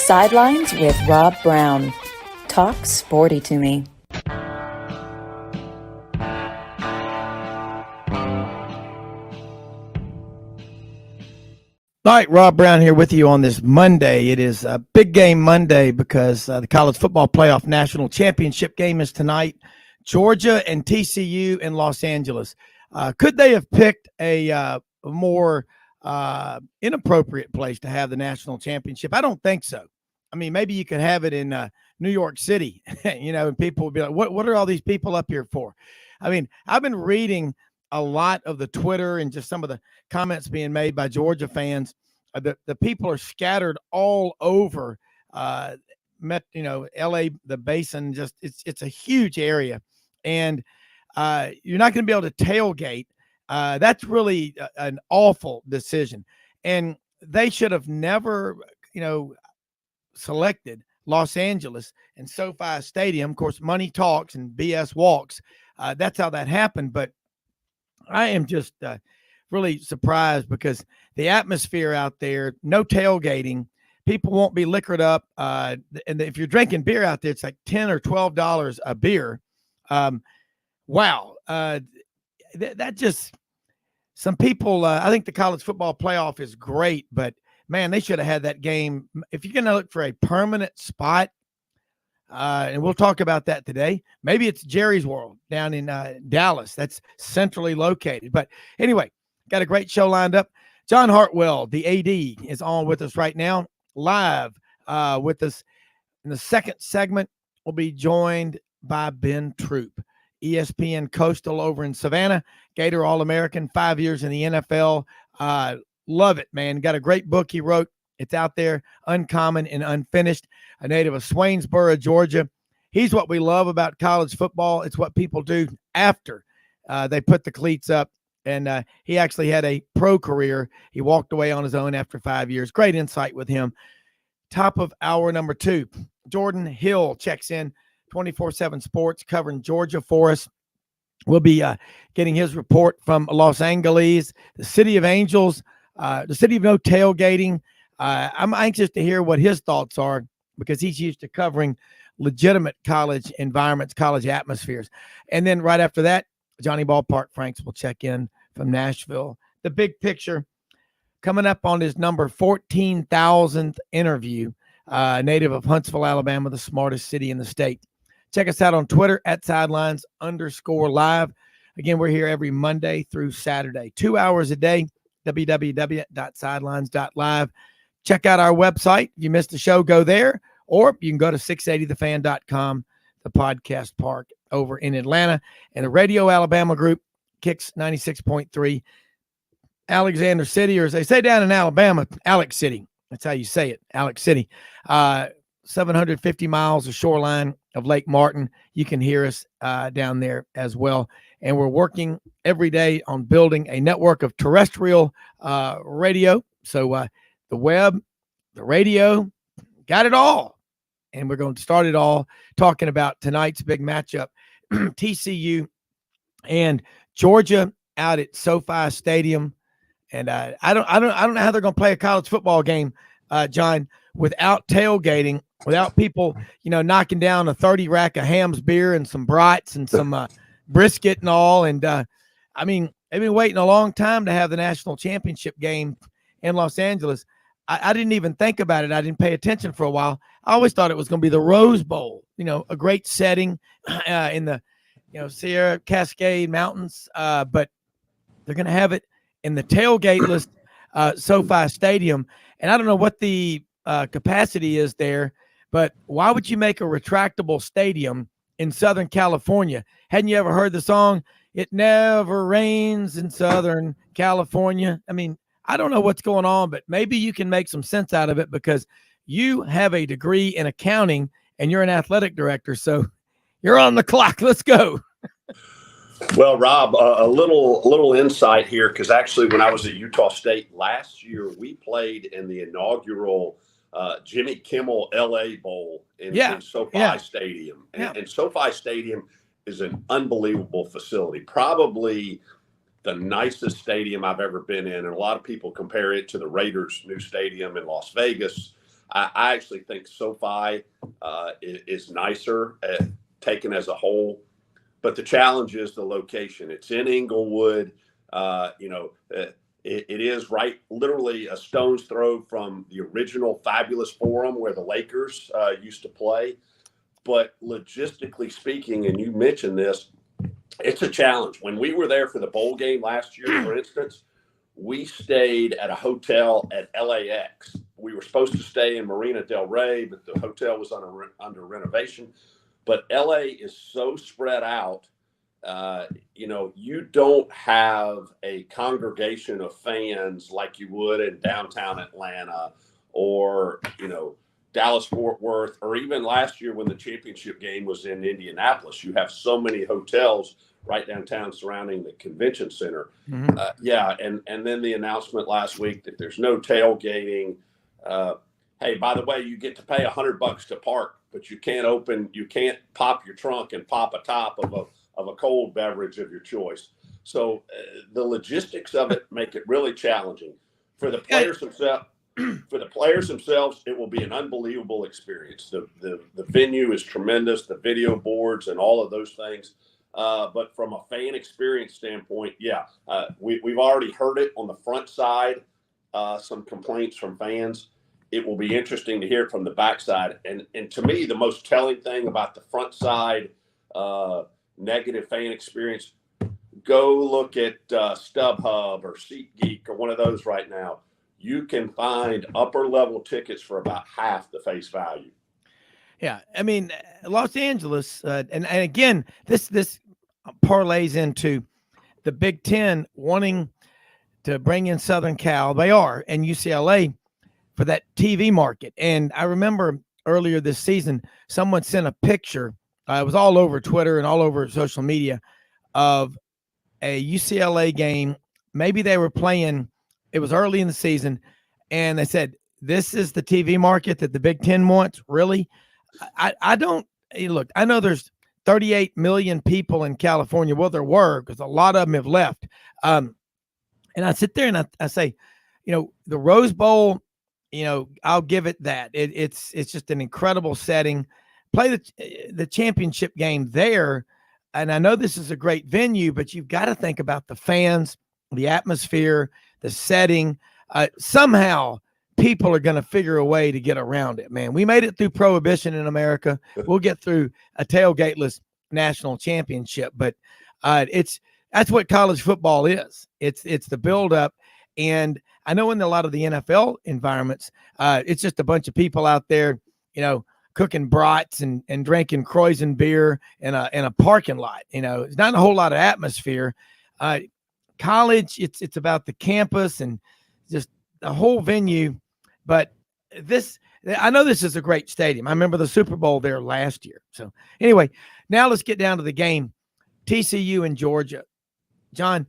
Sidelines with Rob Browne. Talk sporty to me. All right, Rob Browne here with you on this Monday. It is a big game Monday because the College Football Playoff National Championship game is tonight. Georgia and TCU in Los Angeles. Could they have picked a more inappropriate place to have the national championship? I don't think so. I mean, maybe you could have it in New York City, and people would be like, what are all these people up here for? I mean, I've been reading a lot of the Twitter and just some of the comments being made by Georgia fans. The people are scattered all over, LA, the basin. Just it's a huge area, and you're not going to be able to tailgate. That's really an awful decision, and they should have never, selected Los Angeles and SoFi Stadium. Of course, money talks and BS walks. That's how that happened, but I am just really surprised because the atmosphere out there, no tailgating, people won't be liquored up. And if you're drinking beer out there, it's like $10 or $12 a beer. Wow. That just, some people, I think the college football playoff is great, but man, they should have had that game. If you're going to look for a permanent spot, and we'll talk about that today. Maybe it's Jerry's World down in Dallas. That's centrally located. But anyway, got a great show lined up. John Hartwell, the AD, is on with us right now, live with us. In the second segment, we'll be joined by Ben Troupe, ESPN Coastal over in Savannah, Gator All-American, 5 years in the NFL. Love it, man. Got a great book he wrote. It's out there, Uncommon and Unfinished, a native of Swainsboro, Georgia. He's what we love about college football. It's what people do after they put the cleats up. And he actually had a pro career. He walked away on his own after 5 years. Great insight with him. Top of hour number 2, Jordan Hill checks in, 24/7 Sports, covering Georgia for us. We'll be getting his report from Los Angeles, the city of angels, the city of no tailgating. I'm anxious to hear what his thoughts are because he's used to covering legitimate college environments, college atmospheres. And then right after that, Johnny Ballpark Franks will check in from Nashville. The big picture coming up on his number 14,000th interview, native of Huntsville, Alabama, the smartest city in the state. Check us out on Twitter at sidelines_live. Again, we're here every Monday through Saturday, 2 hours a day, www.sidelines.live. Check out our website. If you missed the show, go there. Or you can go to 680thefan.com, the podcast park over in Atlanta. And the Radio Alabama group, Kicks 96.3, Alexander City, or as they say down in Alabama, Alex City. That's how you say it, Alex City. 750 miles of shoreline of Lake Martin. You can hear us down there as well. And we're working every day on building a network of terrestrial radio. So the web, the radio, got it all. And we're going to start it all talking about tonight's big matchup, TCU and Georgia out at SoFi Stadium. And I don't know how they're going to play a college football game, John, without tailgating, without people, knocking down a 30 rack of Ham's beer and some brats and some brisket and all. And I mean, they've been waiting a long time to have the national championship game in Los Angeles. I didn't even think about it. I didn't pay attention for a while. I always thought it was going to be the Rose Bowl, a great setting in the, Sierra Cascade Mountains. But they're going to have it in the tailgateless SoFi Stadium. And I don't know what the capacity is there, but why would you make a retractable stadium in Southern California? Hadn't you ever heard the song, It Never Rains in Southern California? I mean, I don't know what's going on, but maybe you can make some sense out of it because you have a degree in accounting and you're an athletic director. So you're on the clock. Let's go. Well, Rob, a little insight here, because actually when I was at Utah State last year, we played in the inaugural Jimmy Kimmel LA Bowl in SoFi Stadium. And SoFi Stadium is an unbelievable facility, probably the nicest stadium I've ever been in. And a lot of people compare it to the Raiders' new stadium in Las Vegas. I actually think SoFi is nicer taken as a whole, but the challenge is the location. It's in Inglewood. It is right, literally a stone's throw from the original Fabulous Forum where the Lakers used to play. But logistically speaking, and you mentioned this, it's a challenge. When we were there for the bowl game last year, for instance, we stayed at a hotel at LAX. We were supposed to stay in Marina Del Rey, but the hotel was under renovation. But LA is so spread out. You don't have a congregation of fans like you would in downtown Atlanta or, Dallas Fort Worth, or even last year when the championship game was in Indianapolis. You have so many hotels right downtown surrounding the convention center. Mm-hmm. And then the announcement last week that there's no tailgating. Hey, by the way, you get to pay $100 to park, but you can't pop your trunk and pop a top of a cold beverage of your choice. So the logistics of it make it really challenging for the players themselves. For the players themselves, it will be an unbelievable experience. The venue is tremendous, the video boards and all of those things. But from a fan experience standpoint, we've already heard it on the front side, some complaints from fans. It will be interesting to hear it from the backside. And to me, the most telling thing about the front side negative fan experience, go look at StubHub or SeatGeek or one of those right now. You can find upper level tickets for about half the face value. Yeah, I mean, Los Angeles, and again, this parlays into the Big Ten wanting to bring in Southern Cal. They are, and UCLA for that TV market. And I remember earlier this season, someone sent a picture. It was all over Twitter and all over social media of a UCLA game. Maybe they were playing. It was early in the season, and they said, this is the TV market that the Big Ten wants? Really? I don't look. I know there's 38 million people in California. Well, there were, because a lot of them have left. And I sit there and I say, the Rose Bowl, I'll give it that. It's just an incredible setting. Play the championship game there. And I know this is a great venue, but you've got to think about the fans, the atmosphere, the setting. Somehow people are going to figure a way to get around it, man. We made it through Prohibition in America. We'll get through a tailgateless national championship, but that's what college football is. It's the buildup. And I know in a lot of the NFL environments, it's just a bunch of people out there, cooking brats and drinking Kreuzen beer in a parking lot. It's not a whole lot of atmosphere. College, it's about the campus and just the whole venue. But I know this is a great stadium. I remember the Super Bowl there last year. So anyway, now let's get down to the game. TCU and Georgia. John,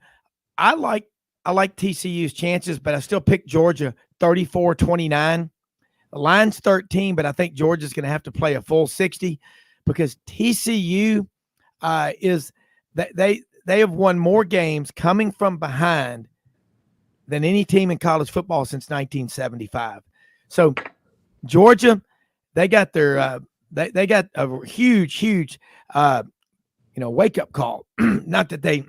I like TCU's chances, but I still pick Georgia 34-29. The line's 13, but I think Georgia's going to have to play a full 60 because TCU they have won more games coming from behind than any team in college football since 1975. So Georgia, they got their they got a huge wake up call. Not that they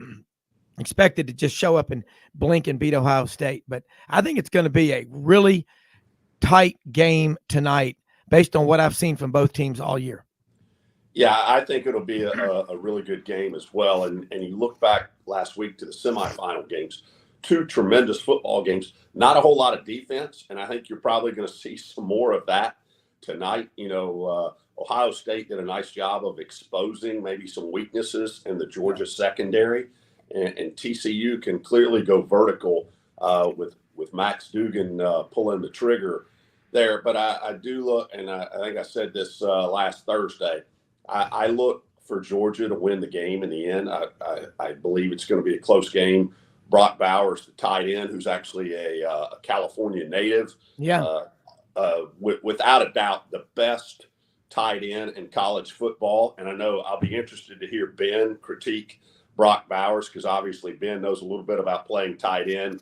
expected to just show up and blink and beat Ohio State, but I think it's going to be a really tight game tonight based on what I've seen from both teams all year. Yeah, I think it'll be a really good game as well. And you look back last week to the semifinal games, two tremendous football games, not a whole lot of defense. And I think you're probably going to see some more of that tonight. Ohio State did a nice job of exposing maybe some weaknesses in the Georgia secondary. And TCU can clearly go vertical with Max Duggan pulling the trigger there. But I do look, and I think I said this last Thursday, I look for Georgia to win the game in the end. I believe it's going to be a close game. Brock Bowers, the tight end, who's actually a California native. Yeah. Without a doubt, the best tight end in college football. And I know I'll be interested to hear Ben critique Brock Bowers because obviously Ben knows a little bit about playing tight end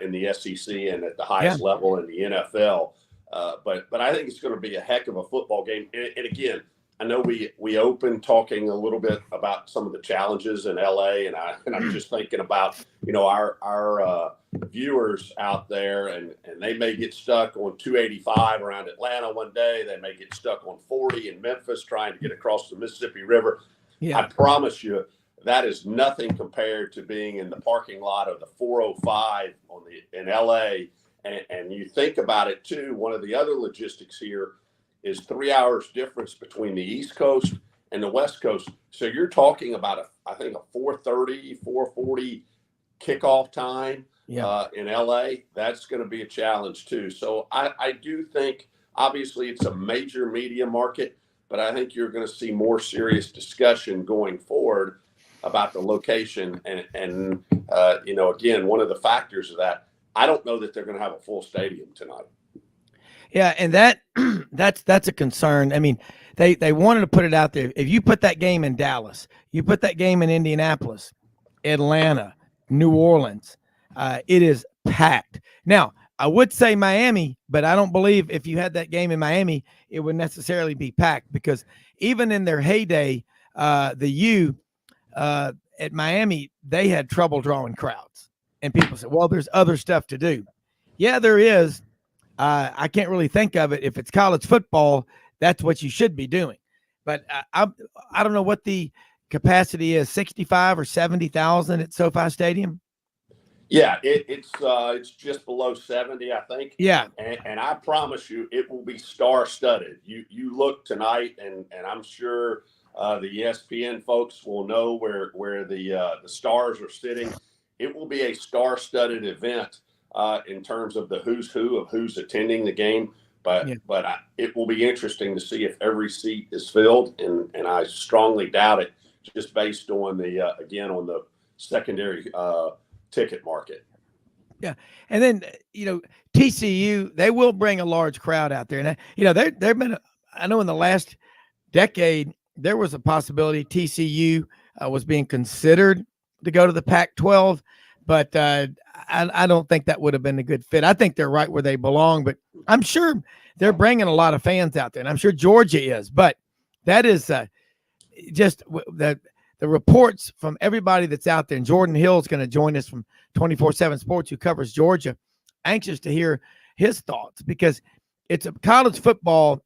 in the SEC and at the highest level in the NFL. But I think it's going to be a heck of a football game. And again, I know we opened talking a little bit about some of the challenges in LA, and I'm just thinking about our viewers out there, and they may get stuck on 285 around Atlanta one day. They may get stuck on 40 in Memphis trying to get across the Mississippi River. Yeah. I promise you that is nothing compared to being in the parking lot of the 405 in LA. And you think about it too. One of the other logistics here is 3 hours difference between the East Coast and the West Coast. So you're talking about I think a 4:30, 4:40 kickoff time in LA. That's going to be a challenge too. So I do think, obviously, it's a major media market, but I think you're going to see more serious discussion going forward about the location. And again, one of the factors of that, I don't know that they're going to have a full stadium tonight. Yeah, and that's a concern. I mean, they wanted to put it out there. If you put that game in Dallas, you put that game in Indianapolis, Atlanta, New Orleans, it is packed. Now, I would say Miami, but I don't believe if you had that game in Miami, it would necessarily be packed, because even in their heyday, the U at Miami, they had trouble drawing crowds. And people say, well, there's other stuff to do. Yeah, there is. I can't really think of it. If it's college football, that's what you should be doing. But I don't know what the capacity is, 65 or 70,000 at SoFi Stadium. Yeah, it's just below 70, I think. Yeah. And I promise you, it will be star-studded. You look tonight, and I'm sure the ESPN folks will know where the stars are sitting. It will be a star-studded event in terms of the who's who of who's attending the game. But it will be interesting to see if every seat is filled, and I strongly doubt it, just based on on the secondary ticket market. Yeah, and then TCU, they will bring a large crowd out there, and they've been. I know in the last decade there was a possibility TCU was being considered to go to the Pac-12, but I don't think that would have been a good fit. I think they're right where they belong, but I'm sure they're bringing a lot of fans out there, and I'm sure Georgia is. But that is just the reports from everybody that's out there. And Jordan Hill's going to join us from 24/7 Sports, who covers Georgia. Anxious to hear his thoughts, because it's a college football.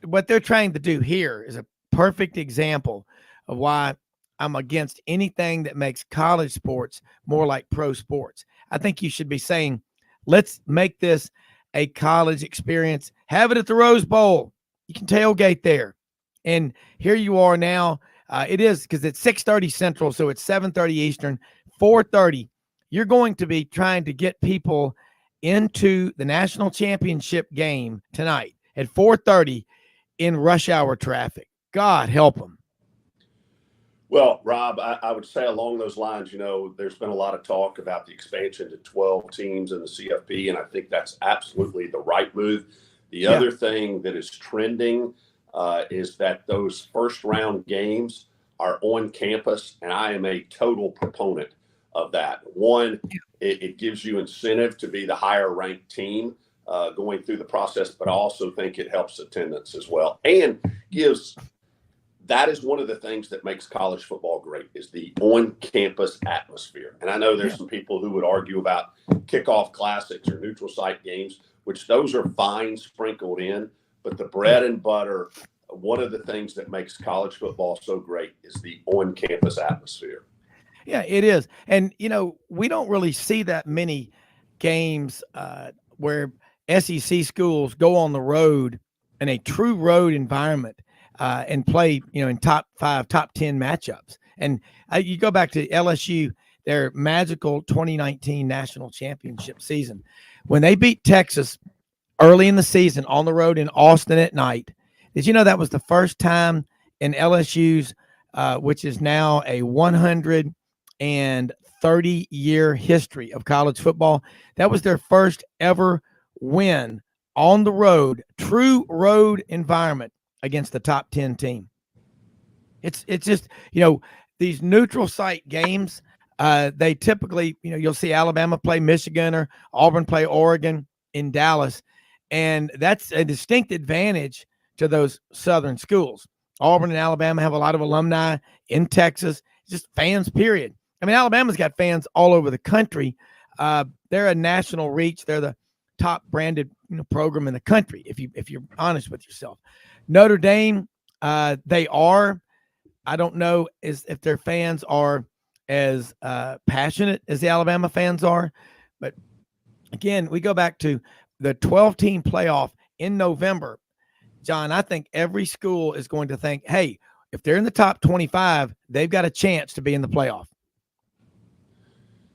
What they're trying to do here is a perfect example of why I'm against anything that makes college sports more like pro sports. I think you should be saying, let's make this a college experience. Have it at the Rose Bowl. You can tailgate there. And here you are now. It is, because it's 6:30 Central, so it's 7:30 Eastern, 4:30. You're going to be trying to get people into the national championship game tonight at 4:30 in rush hour traffic. God help them. Well, Rob, I would say along those lines, there's been a lot of talk about the expansion to 12 teams in the CFP, and I think that's absolutely the right move. The other thing that is trending is that those first-round games are on campus, and I am a total proponent of that. One, it gives you incentive to be the higher-ranked team going through the process, but I also think it helps attendance as well, and that is one of the things that makes college football great, is the on-campus atmosphere. And I know there's some people who would argue about kickoff classics or neutral site games, which those are fine sprinkled in. But the bread and butter, one of the things that makes college football so great is the on-campus atmosphere. Yeah, it is. And, we don't really see that many games where SEC schools go on the road in a true road environment and play, in top 5, top 10 matchups. And you go back to LSU, their magical 2019 national championship season, when they beat Texas early in the season on the road in Austin at night. Did you know that was the first time in LSU's, which is now a 130-year history of college football, that was their first ever win on the road, true road environment, against the top 10 team. It's just, these neutral site games, they typically, you'll see Alabama play Michigan or Auburn play Oregon in Dallas. And that's a distinct advantage to those Southern schools. Auburn and Alabama have a lot of alumni in Texas, just fans, period. I mean, Alabama's got fans all over the country. They're a national reach. They're the top branded program in the country, if you're honest with yourself. Notre Dame, they are. I don't know if their fans are as passionate as the Alabama fans are. But again, we go back to the 12-team playoff in November. John, I think every school is going to think, hey, if they're in the top 25, they've got a chance to be in the playoff.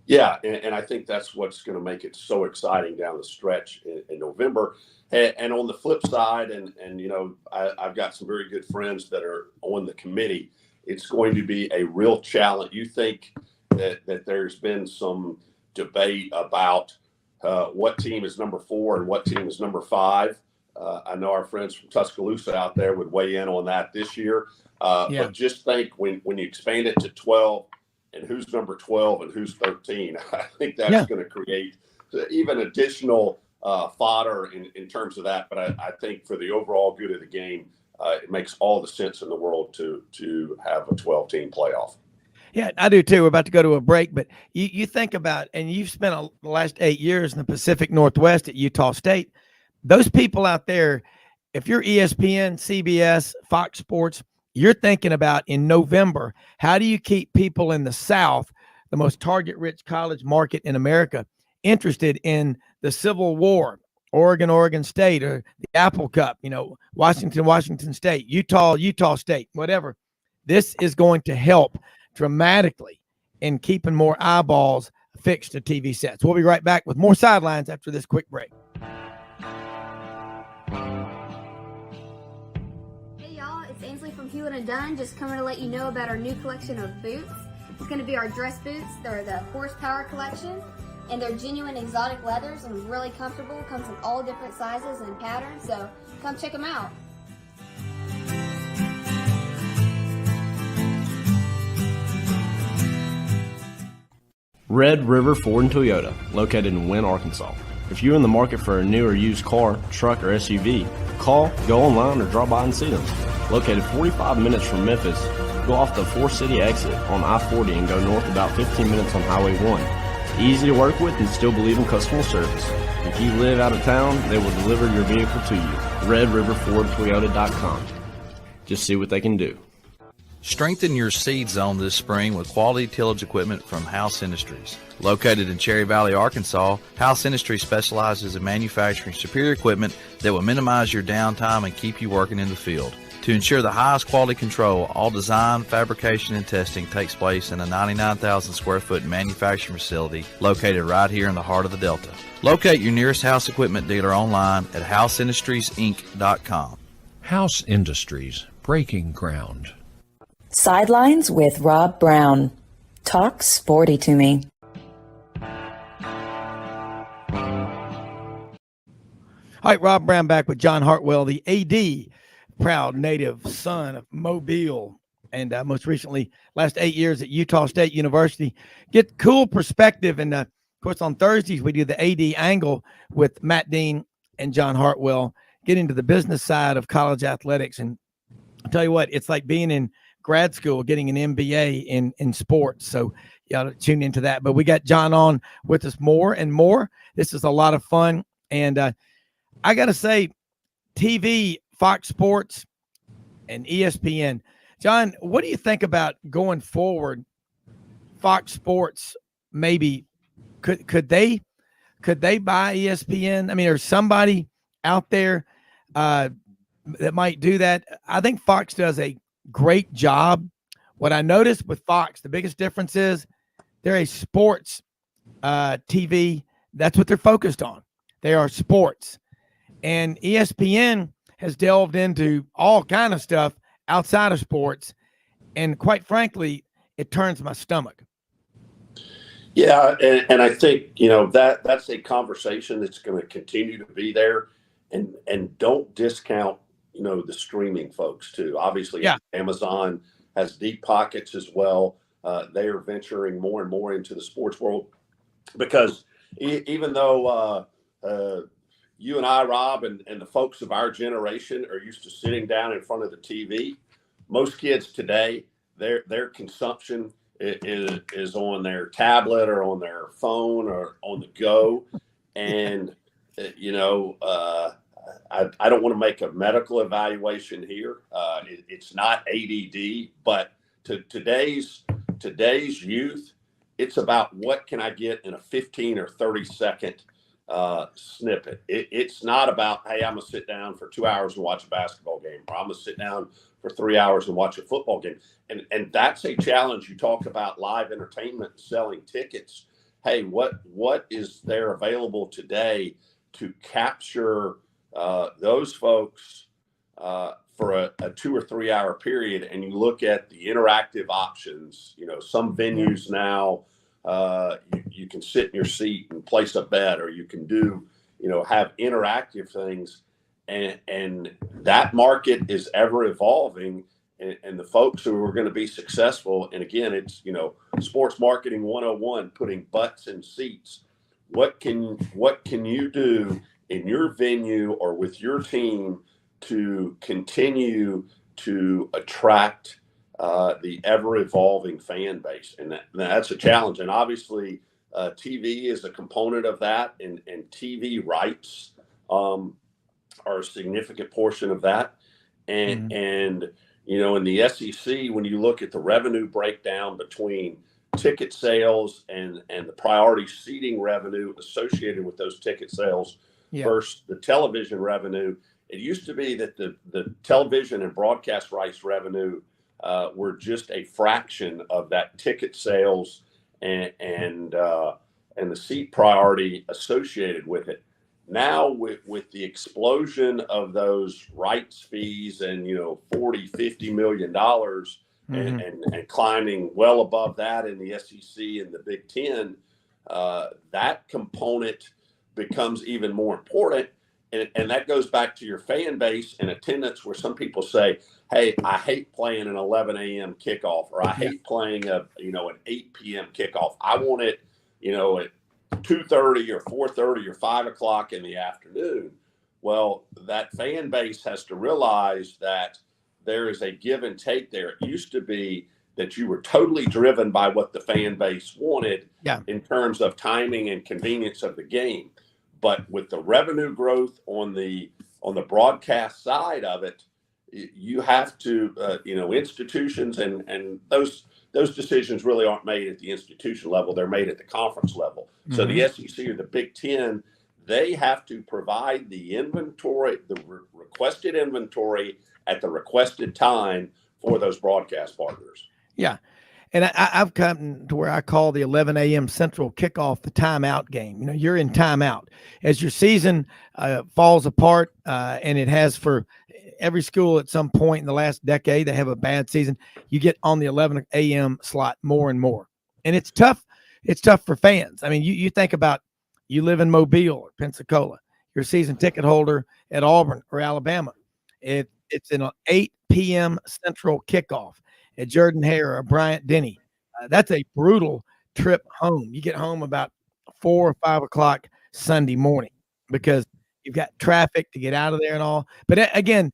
Yeah, and I think that's what's going to make it so exciting down the stretch in November. And on the flip side, and I've got some very good friends that are on the committee. It's going to be a real challenge. You think that there's been some debate about what team is number 4 and what team is number 5. I know our friends from Tuscaloosa out there would weigh in on that this year. But just think when you expand it to 12 and who's number 12 and who's 13, I think that's going to create even additional fodder in terms of that. But I think for the overall good of the game, it makes all the sense in the world to have a 12-team playoff. Yeah, I do too. We're about to go to a break, but you think about, and you've spent the last 8 years in the Pacific Northwest at Utah State. Those people out there, if you're ESPN, CBS, Fox Sports, you're thinking about in November, how do you keep people in the South, the most target-rich college market in America, interested in the Civil War, Oregon State, or the Apple Cup, Washington State, Utah State, whatever. This is going to help dramatically in keeping more eyeballs fixed to TV sets. We'll be right back with more Sidelines after this quick break. Hey y'all, it's Ainsley from Hewlett & Dunn, just coming to let you know about our new collection of boots. It's going to be our dress boots. They're the Horsepower collection, and they're genuine exotic leathers and really comfortable. Comes in all different sizes and patterns, so come check them out. Red River Ford and Toyota, located in Wynne, Arkansas. If you're in the market for a new or used car, truck, or SUV, call, go online, or drop by and see them. Located 45 minutes from Memphis, go off the 4-city exit on I-40 and go north about 15 minutes on Highway 1. Easy to work with and still believe in customer service. If you live out of town, they will deliver your vehicle to you. RedRiverFordToyota.com. Just see what they can do. Strengthen your seed zone this spring with quality tillage equipment from House Industries. Located in Cherry Valley, Arkansas, House Industries specializes in manufacturing superior equipment that will minimize your downtime and keep you working in the field. To ensure the highest quality control, all design, fabrication, and testing takes place in a 99,000 square foot manufacturing facility located right here in the heart of the Delta. Locate your nearest House equipment dealer online at houseindustriesinc.com. House Industries, breaking ground. Sidelines with Rob Browne. Talk sporty to me. All right, Rob Browne back with John Hartwell, the AD, proud native son of Mobile, and most recently, last 8 years at Utah State University. Get cool perspective, and of course, on Thursdays, we do the AD angle with Matt Dean and John Hartwell, get into the business side of college athletics. And I'll tell you what, it's like being in grad school, getting an MBA in sports. So you got to tune into that. But we got John on with us more and more. This is a lot of fun. And I got to say, TV, Fox Sports, and ESPN. John, what do you think about going forward? Fox Sports, maybe could they buy ESPN? I mean, there's somebody out there that might do that. I think Fox does a great job. What I noticed with Fox, the biggest difference is they're a sports TV. That's what they're focused on. They are sports. And ESPN has delved into all kind of stuff outside of sports. And quite frankly, it turns my stomach. Yeah, and I think, that's a conversation that's going to continue to be there. And don't discount the streaming folks too. Obviously, Amazon has deep pockets as well. They are venturing more and more into the sports world because even though you and I, Rob, and the folks of our generation are used to sitting down in front of the TV. Most kids today, their consumption is on their tablet or on their phone or on the go. And, I don't want to make a medical evaluation here. It's not ADD, but to today's youth, it's about what can I get in a 15 or 30-second snippet. It's not about, hey, I'm going to sit down for 2 hours and watch a basketball game, or I'm going to sit down for 3 hours and watch a football game. And that's a challenge. You talk about live entertainment, selling tickets. Hey, what is there available today to capture those folks for a 2 or 3 hour period? And you look at the interactive options. Some venues now, you can sit in your seat and place a bet, or you can do, have interactive things. And that market is ever evolving. And the folks who are going to be successful, and again, it's, sports marketing 101, putting butts in seats. What can you do in your venue or with your team to continue to attract the ever-evolving fan base? And that's a challenge. And obviously, TV is a component of that, and TV rights are a significant portion of that. And in the SEC, when you look at the revenue breakdown between ticket sales and the priority seating revenue associated with those ticket sales versus the television revenue, it used to be that the television and broadcast rights revenue were just a fraction of that ticket sales and the seat priority associated with it. Now with the explosion of those rights fees and $40-50 million and climbing well above that in the SEC and the Big Ten, that component becomes even more important. And that goes back to your fan base and attendance, where some people say, hey, I hate playing an 11 a.m. kickoff, or I hate playing an 8 p.m. kickoff. I want it, at 2:30 or 4:30 or 5 o'clock in the afternoon. Well, that fan base has to realize that there is a give and take there. It used to be that you were totally driven by what the fan base wanted in terms of timing and convenience of the game. But with the revenue growth on the broadcast side of it, you have to, institutions and those decisions really aren't made at the institution level. They're made at the conference level. So the SEC or the Big Ten, they have to provide the inventory, the requested inventory at the requested time for those broadcast partners. Yeah. And I've come to where I call the 11 a.m. Central kickoff the timeout game. You're in timeout as your season falls apart, and it has for every school at some point in the last decade. They have a bad season. You get on the 11 a.m. slot more and more, and it's tough. It's tough for fans. I mean, you think about, you live in Mobile or Pensacola, you're a season ticket holder at Auburn or Alabama. It's an 8 p.m. Central kickoff at Jordan-Hare or Bryant-Denny. That's a brutal trip home. You get home about 4 or 5 o'clock Sunday morning because you've got traffic to get out of there and all. But again,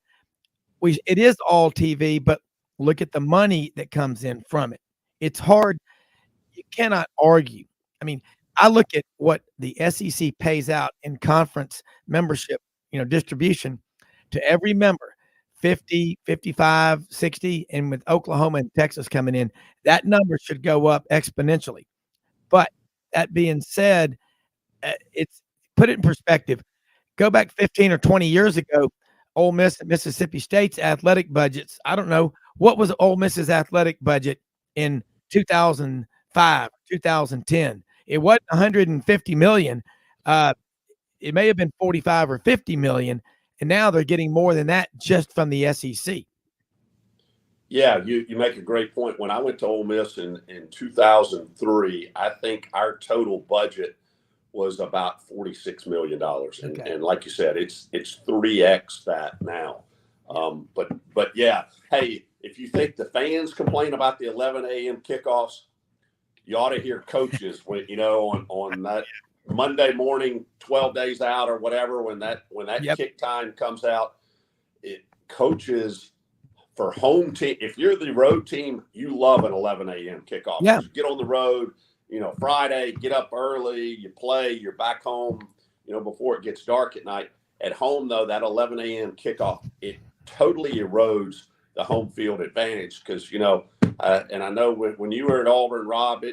it is all TV, but look at the money that comes in from it. It's hard. You cannot argue. I mean, I look at what the SEC pays out in conference membership, distribution to every member. 50, 55, 60, and with Oklahoma and Texas coming in, that number should go up exponentially. But that being said, it's put it in perspective. Go back 15 or 20 years ago, Ole Miss and Mississippi State's athletic budgets. I don't know, what was Ole Miss's athletic budget in 2005, 2010? It wasn't 150 million. It may have been 45 or 50 million. And now they're getting more than that just from the SEC. Yeah, you make a great point. When I went to Ole Miss in 2003, I think our total budget was about $46 million. And like you said, it's 3x that now. But yeah, hey, if you think the fans complain about the 11 a.m. kickoffs, you ought to hear coaches when, on that Monday morning, 12 days out or whatever, when that Yep. kick time comes out, it coaches for home team. If you're the road team, you love an 11 a.m. kickoff. Yeah. You get on the road, Friday, get up early, you play, you're back home, before it gets dark at night. At home, though, that 11 a.m. kickoff, it totally erodes the home field advantage because, and I know when you were at Auburn, Rob,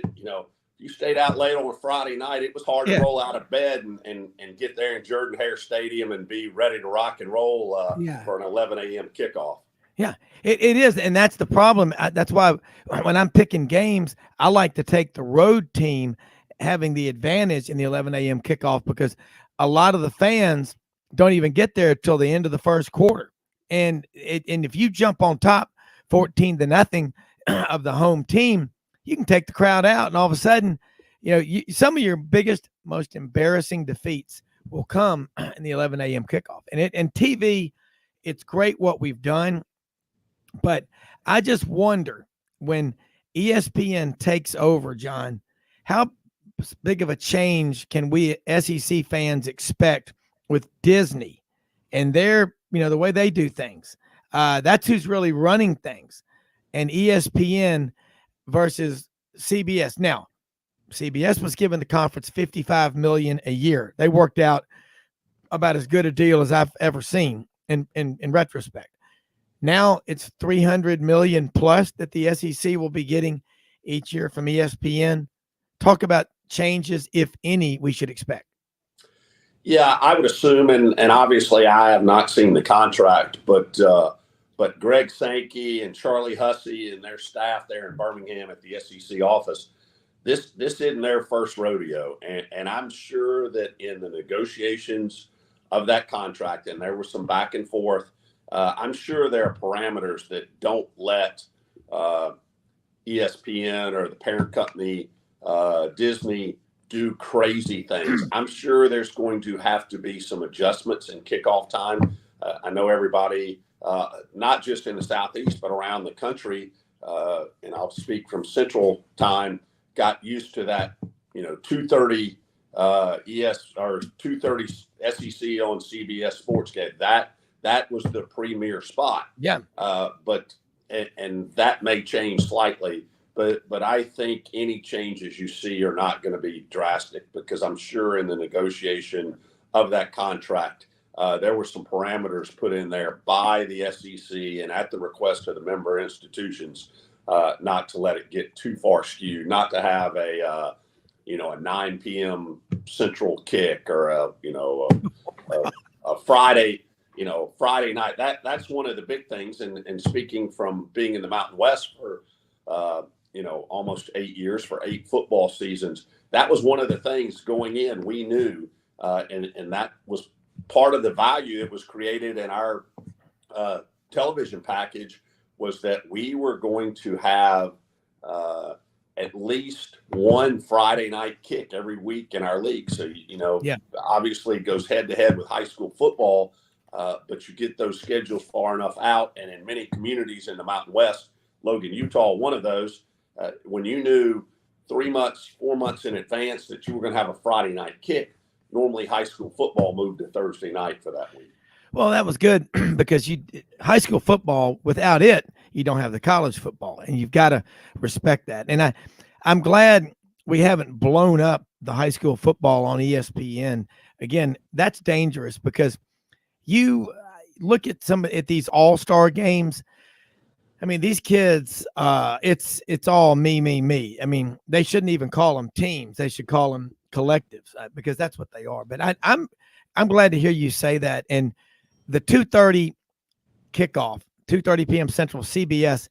you stayed out late on a Friday night, it was hard to roll out of bed and get there in Jordan-Hare Stadium and be ready to rock and roll for an 11 a.m. kickoff. Yeah, it is. And that's the problem. That's why when I'm picking games, I like to take the road team having the advantage in the 11 a.m. kickoff because a lot of the fans don't even get there till the end of the first quarter. And if you jump on top 14-0 of the home team, you can take the crowd out. And all of a sudden, some of your biggest, most embarrassing defeats will come in the 11 a.m. kickoff. And TV, it's great what we've done. But I just wonder when ESPN takes over, John, how big of a change can we SEC fans expect with Disney and their, the way they do things? That's who's really running things. And ESPN versus CBS. Now, CBS was giving the conference $55 million a year. They worked out about as good a deal as I've ever seen in retrospect. Now it's $300 million plus that the SEC will be getting each year from ESPN. Talk about changes, if any, we should expect. Yeah, I would assume, and obviously I have not seen the contract, but Greg Sankey and Charlie Hussey and their staff there in Birmingham at the SEC office, this isn't their first rodeo. And I'm sure that in the negotiations of that contract, and there was some back and forth, I'm sure there are parameters that don't let ESPN or the parent company, Disney, do crazy things. I'm sure there's going to have to be some adjustments in kickoff time. I know everybody, not just in the Southeast, but around the country, and I'll speak from Central Time, got used to that, 2:30 or 2:30 SEC on CBS Sports game. That was the premier spot. Yeah. But that may change slightly. But I think any changes you see are not going to be drastic because I'm sure in the negotiation of that contract, there were some parameters put in there by the SEC and at the request of the member institutions, not to let it get too far skewed, not to have a 9 p.m. Central kick or a Friday, Friday night. That's one of the big things. And speaking from being in the Mountain West for, almost 8 years, for 8 football seasons, that was one of the things going in. We knew, and that was part of the value that was created in our television package, was that we were going to have at least one Friday night kick every week in our league. So, obviously it goes head to head with high school football, but you get those schedules far enough out. And in many communities in the Mountain West, Logan, Utah, one of those, when you knew 3 months, 4 months in advance that you were going to have a Friday night kick, normally high school football moved to Thursday night for that week. Well, that was good because high school football, without it, you don't have the college football, and you've got to respect that. And I'm glad we haven't blown up the high school football on ESPN. Again, that's dangerous because you look at at these all-star games. I mean, these kids, it's all me. I mean, they shouldn't even call them teams. They should call them collectives because that's what they are. But I'm glad to hear you say that. And the 2:30 kickoff, 2:30 p.m. Central, CBS,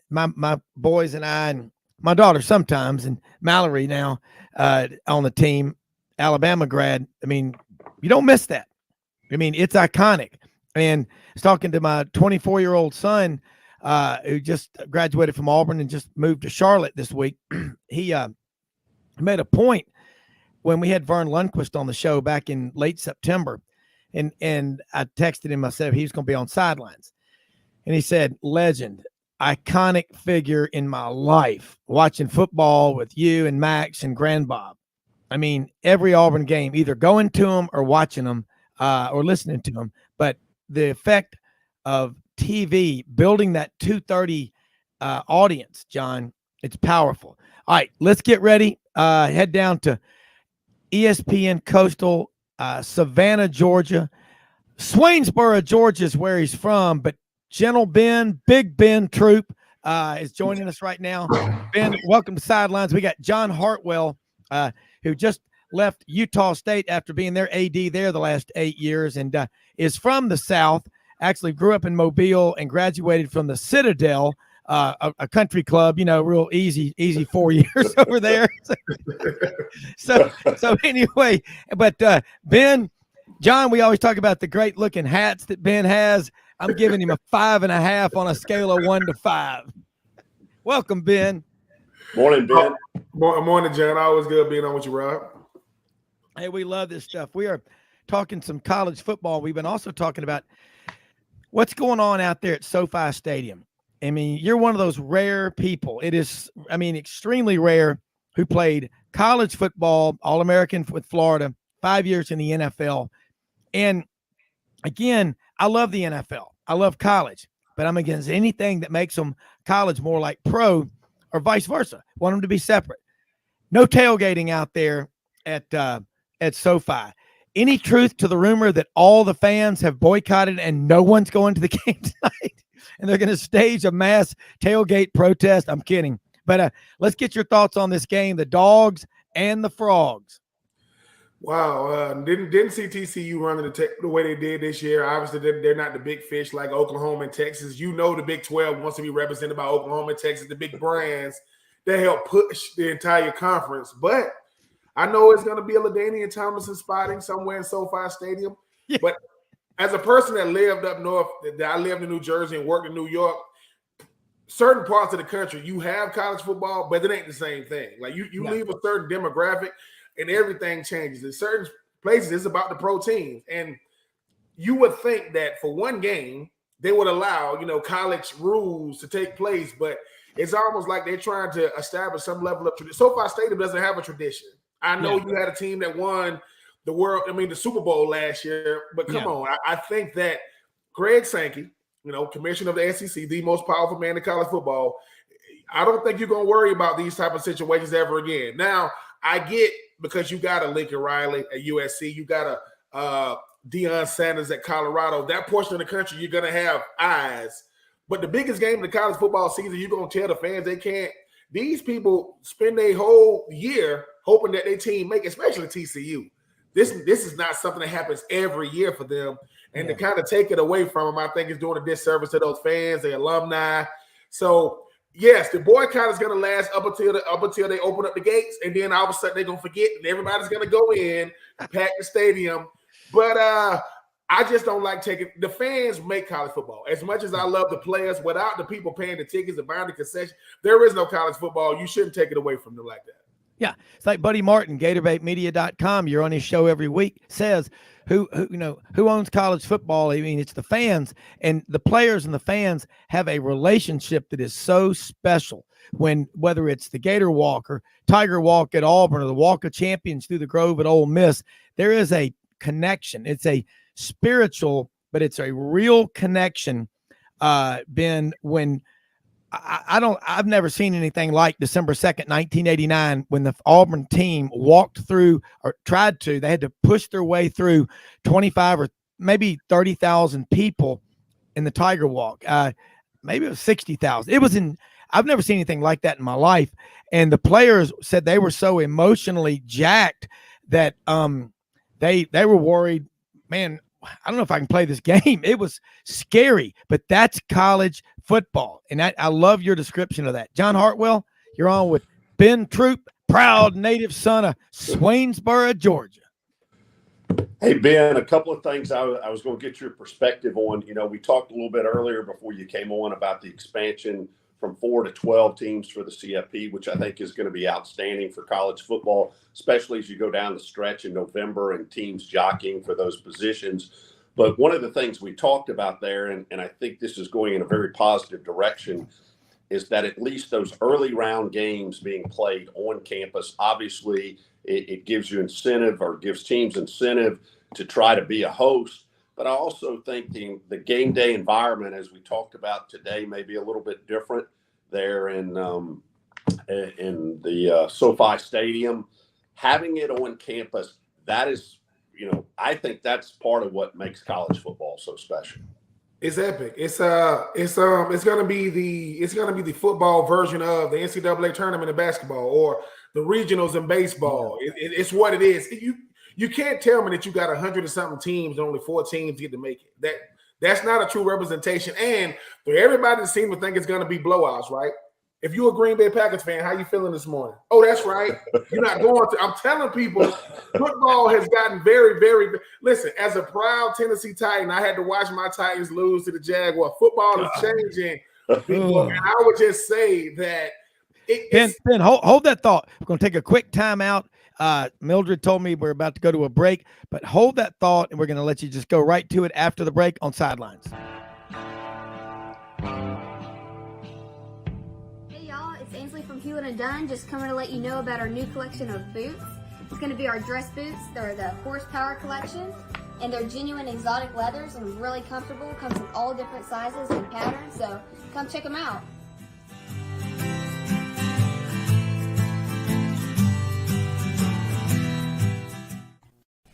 my boys and I, and my daughter sometimes, and Mallory now on the team, Alabama grad. I mean, you don't miss that. I mean, it's iconic. And I was talking to my 24-year-old son who just graduated from Auburn and just moved to Charlotte this week. He made a point when we had Vern Lundquist on the show back in late September. And I texted him, I said he was going to be on Sidelines. And he said, legend, iconic figure in my life, watching football with you and Max and Grandbob. I mean, every Auburn game, either going to them or watching them or listening to them. But the effect of TV building that 230 audience, John, it's powerful. All right, let's get ready. Head down to ESPN Coastal, Savannah, Georgia. Swainsboro, Georgia is where he's from, but Gentle Ben, Big Ben Troupe is joining us right now. Ben, welcome to Sidelines. We got John Hartwell, who just left Utah State after being their AD there the last 8 years and is from the South, actually grew up in Mobile and graduated from the Citadel, a country club, real easy 4 years over there. So anyway, but Ben, John, we always talk about the great looking hats that Ben has. I'm giving him a 5.5 on a scale of 1 to 5. Welcome, Ben. Morning, Ben. Morning, John. Always good being on with you, Rob. Hey, we love this stuff. We are talking some college football. We've been also talking about what's going on out there at SoFi Stadium. I mean, you're one of those rare people. It is, extremely rare, who played college football, All-American with Florida, 5 years in the NFL. And again, I love the NFL. I love college, but I'm against anything that makes them college more like pro or vice versa. Want them to be separate. No tailgating out there at SoFi. Any truth to the rumor that all the fans have boycotted and no one's going to the game tonight and they're going to stage a mass tailgate protest? I'm kidding. But let's get your thoughts on this game, the Dogs and the Frogs. Wow, didn't see TCU running the way they did this year. Obviously, they're not the big fish like Oklahoma and Texas. The Big 12 wants to be represented by Oklahoma and Texas, the big brands that help push the entire conference. But I know it's going to be a LaDainian Tomlinson spotting somewhere in SoFi Stadium. Yeah. But as a person that lived up north, that I lived in New Jersey and worked in New York, certain parts of the country, you have college football, but it ain't the same thing. Like you leave a certain demographic, and everything changes. In certain places, it's about the pro teams. And you would think that for one game, they would allow, college rules to take place, but it's almost like they're trying to establish some level of tradition. SoFi Stadium doesn't have a tradition. I know you had a team that won the Super Bowl last year, but come on. I think that Greg Sankey, commissioner of the SEC, the most powerful man in college football, I don't think you're going to worry about these type of situations ever again. Now, I get, because you got a Lincoln Riley at USC, you got a Deion Sanders at Colorado. That portion of the country, you're going to have eyes. But the biggest game of the college football season, you're going to tell the fans they can't. These people spend their whole year hoping that their team make, especially TCU. This is not something that happens every year for them. And to kind of take it away from them, I think is doing a disservice to those fans, the alumni. So, yes, the boycott is going to last up until they open up the gates, and then all of a sudden they're going to forget, and everybody's going to go in, pack the stadium. But I just don't like taking – the fans make college football. As much as I love the players, without the people paying the tickets and buying the concession, there is no college football. You shouldn't take it away from them like that. Yeah, it's like Buddy Martin, GatorbaitMedia.com. You're on his show every week. Says who owns college football? I mean, it's the fans, and the players and the fans have a relationship that is so special. Whether it's the Gator Walk or Tiger Walk at Auburn or the Walk of Champions through the Grove at Ole Miss, there is a connection. It's a spiritual, but it's a real connection. Ben, when I've never seen anything like December 2nd, 1989, when the Auburn team walked through, or tried to, they had to push their way through 25 or maybe 30,000 people in the Tiger Walk. Maybe it was 60,000. I've never seen anything like that in my life. And the players said they were so emotionally jacked that they were worried, man, I don't know if I can play this game. It was scary, but that's college football. And I love your description of that. John Hartwell, you're on with Ben Troupe, proud native son of Swainsboro, Georgia. Hey, Ben, a couple of things I was going to get your perspective on. We talked a little bit earlier before you came on about the expansion from 4 to 12 teams for the CFP, which I think is going to be outstanding for college football, especially as you go down the stretch in November and teams jockeying for those positions. But one of the things we talked about there, and I think this is going in a very positive direction, is that at least those early round games being played on campus, obviously it gives you incentive, or gives teams incentive to try to be a host. But I also think the game day environment, as we talked about today, may be a little bit different there in the SoFi Stadium. Having it on campus, that is, I think that's part of what makes college football so special. It's epic. It's gonna be the football version of the NCAA tournament in basketball, or the regionals in baseball. It's what it is. You can't tell me that you got 100 and something teams and only 4 teams get to make it. That's not a true representation. And for everybody that seems to think it's gonna be blowouts, right? If you're a Green Bay Packers fan, how you feeling this morning? Oh, that's right. You're not going to. I'm telling people, football has gotten very, very. Listen, as a proud Tennessee Titan, I had to watch my Titans lose to the Jaguars. Football is changing. And I would just say that. Ben, hold that thought. We're going to take a quick timeout. Mildred told me we're about to go to a break, but hold that thought, and we're going to let you just go right to it after the break on Sidelines. From Hewlett and Dunn, just coming to let you know about our new collection of boots. It's going to be our dress boots. They're the horsepower collection, and they're genuine exotic leathers and really comfortable. Comes in all different sizes and patterns, so come check them out.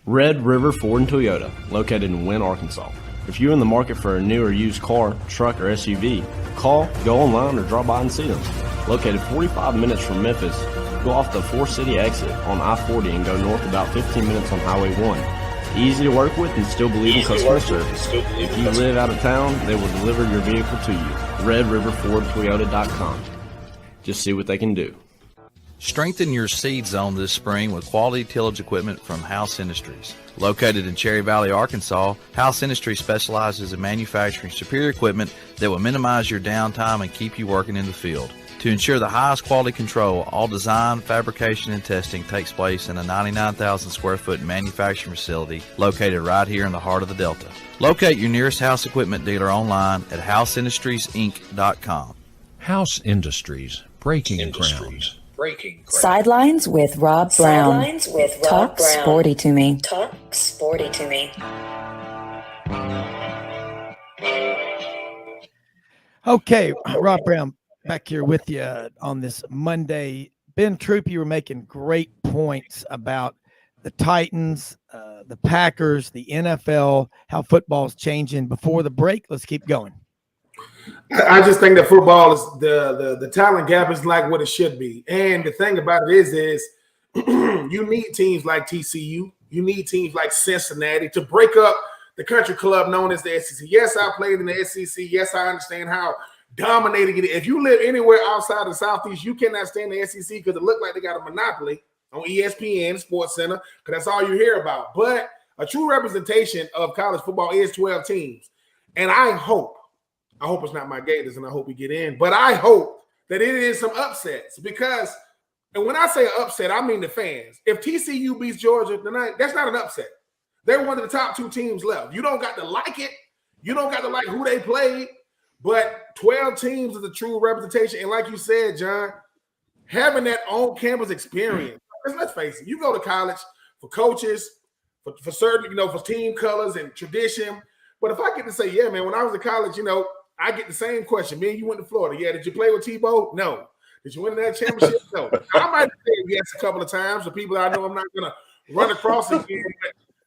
Red River Ford and Toyota, located in Wynne, Arkansas. If you're in the market for a new or used car, truck, or SUV, call, go online, or drop by and see them. Located 45 minutes from Memphis, go off the 4-city exit on I-40 and go north about 15 minutes on Highway 1. Easy to work with and still believe in customer service. If you live out of town, they will deliver your vehicle to you. RedRiverFordToyota.com. Just see what they can do. Strengthen your seed zone this spring with quality tillage equipment from House Industries. Located in Cherry Valley, Arkansas, House Industries specializes in manufacturing superior equipment that will minimize your downtime and keep you working in the field. To ensure the highest quality control, all design, fabrication, and testing takes place in a 99,000 square foot manufacturing facility located right here in the heart of the Delta. Locate your nearest House equipment dealer online at houseindustriesinc.com. House Industries, breaking ground. Sidelines with Rob Browne. Talk sporty to me. Talk sporty to me. Okay, Rob Browne back here with you on this Monday. Ben Troupe, you were making great points about the Titans, the Packers, the NFL, how football's changing. Before the break, let's keep going. I just think that football is the talent gap is like what it should be. And the thing about it is you need teams like TCU, you need teams like Cincinnati to break up the country club known as the SEC. Yes, I played in the SEC. Yes, I understand how dominating it is. If you live anywhere outside of the Southeast, you cannot stand the SEC because it looked like they got a monopoly on ESPN, Sports Center, because that's all you hear about. But a true representation of college football is 12 teams. And I hope it's not my Gators, and I hope we get in. But I hope that it is some upsets because, and when I say upset, I mean the fans. If TCU beats Georgia tonight, that's not an upset. They're one of the top 2 teams left. You don't got to like it. You don't got to like who they played. But 12 teams is a true representation. And like you said, John, having that on-campus experience. Let's face it. You go to college for coaches, for certain, for team colors and tradition. But if I get to say, yeah, man, when I was in college, I get the same question. Man, you went to Florida. Yeah. Did you play with Tebow? No. Did you win that championship? No. I might say yes a couple of times for people that I know I'm not going to run across again.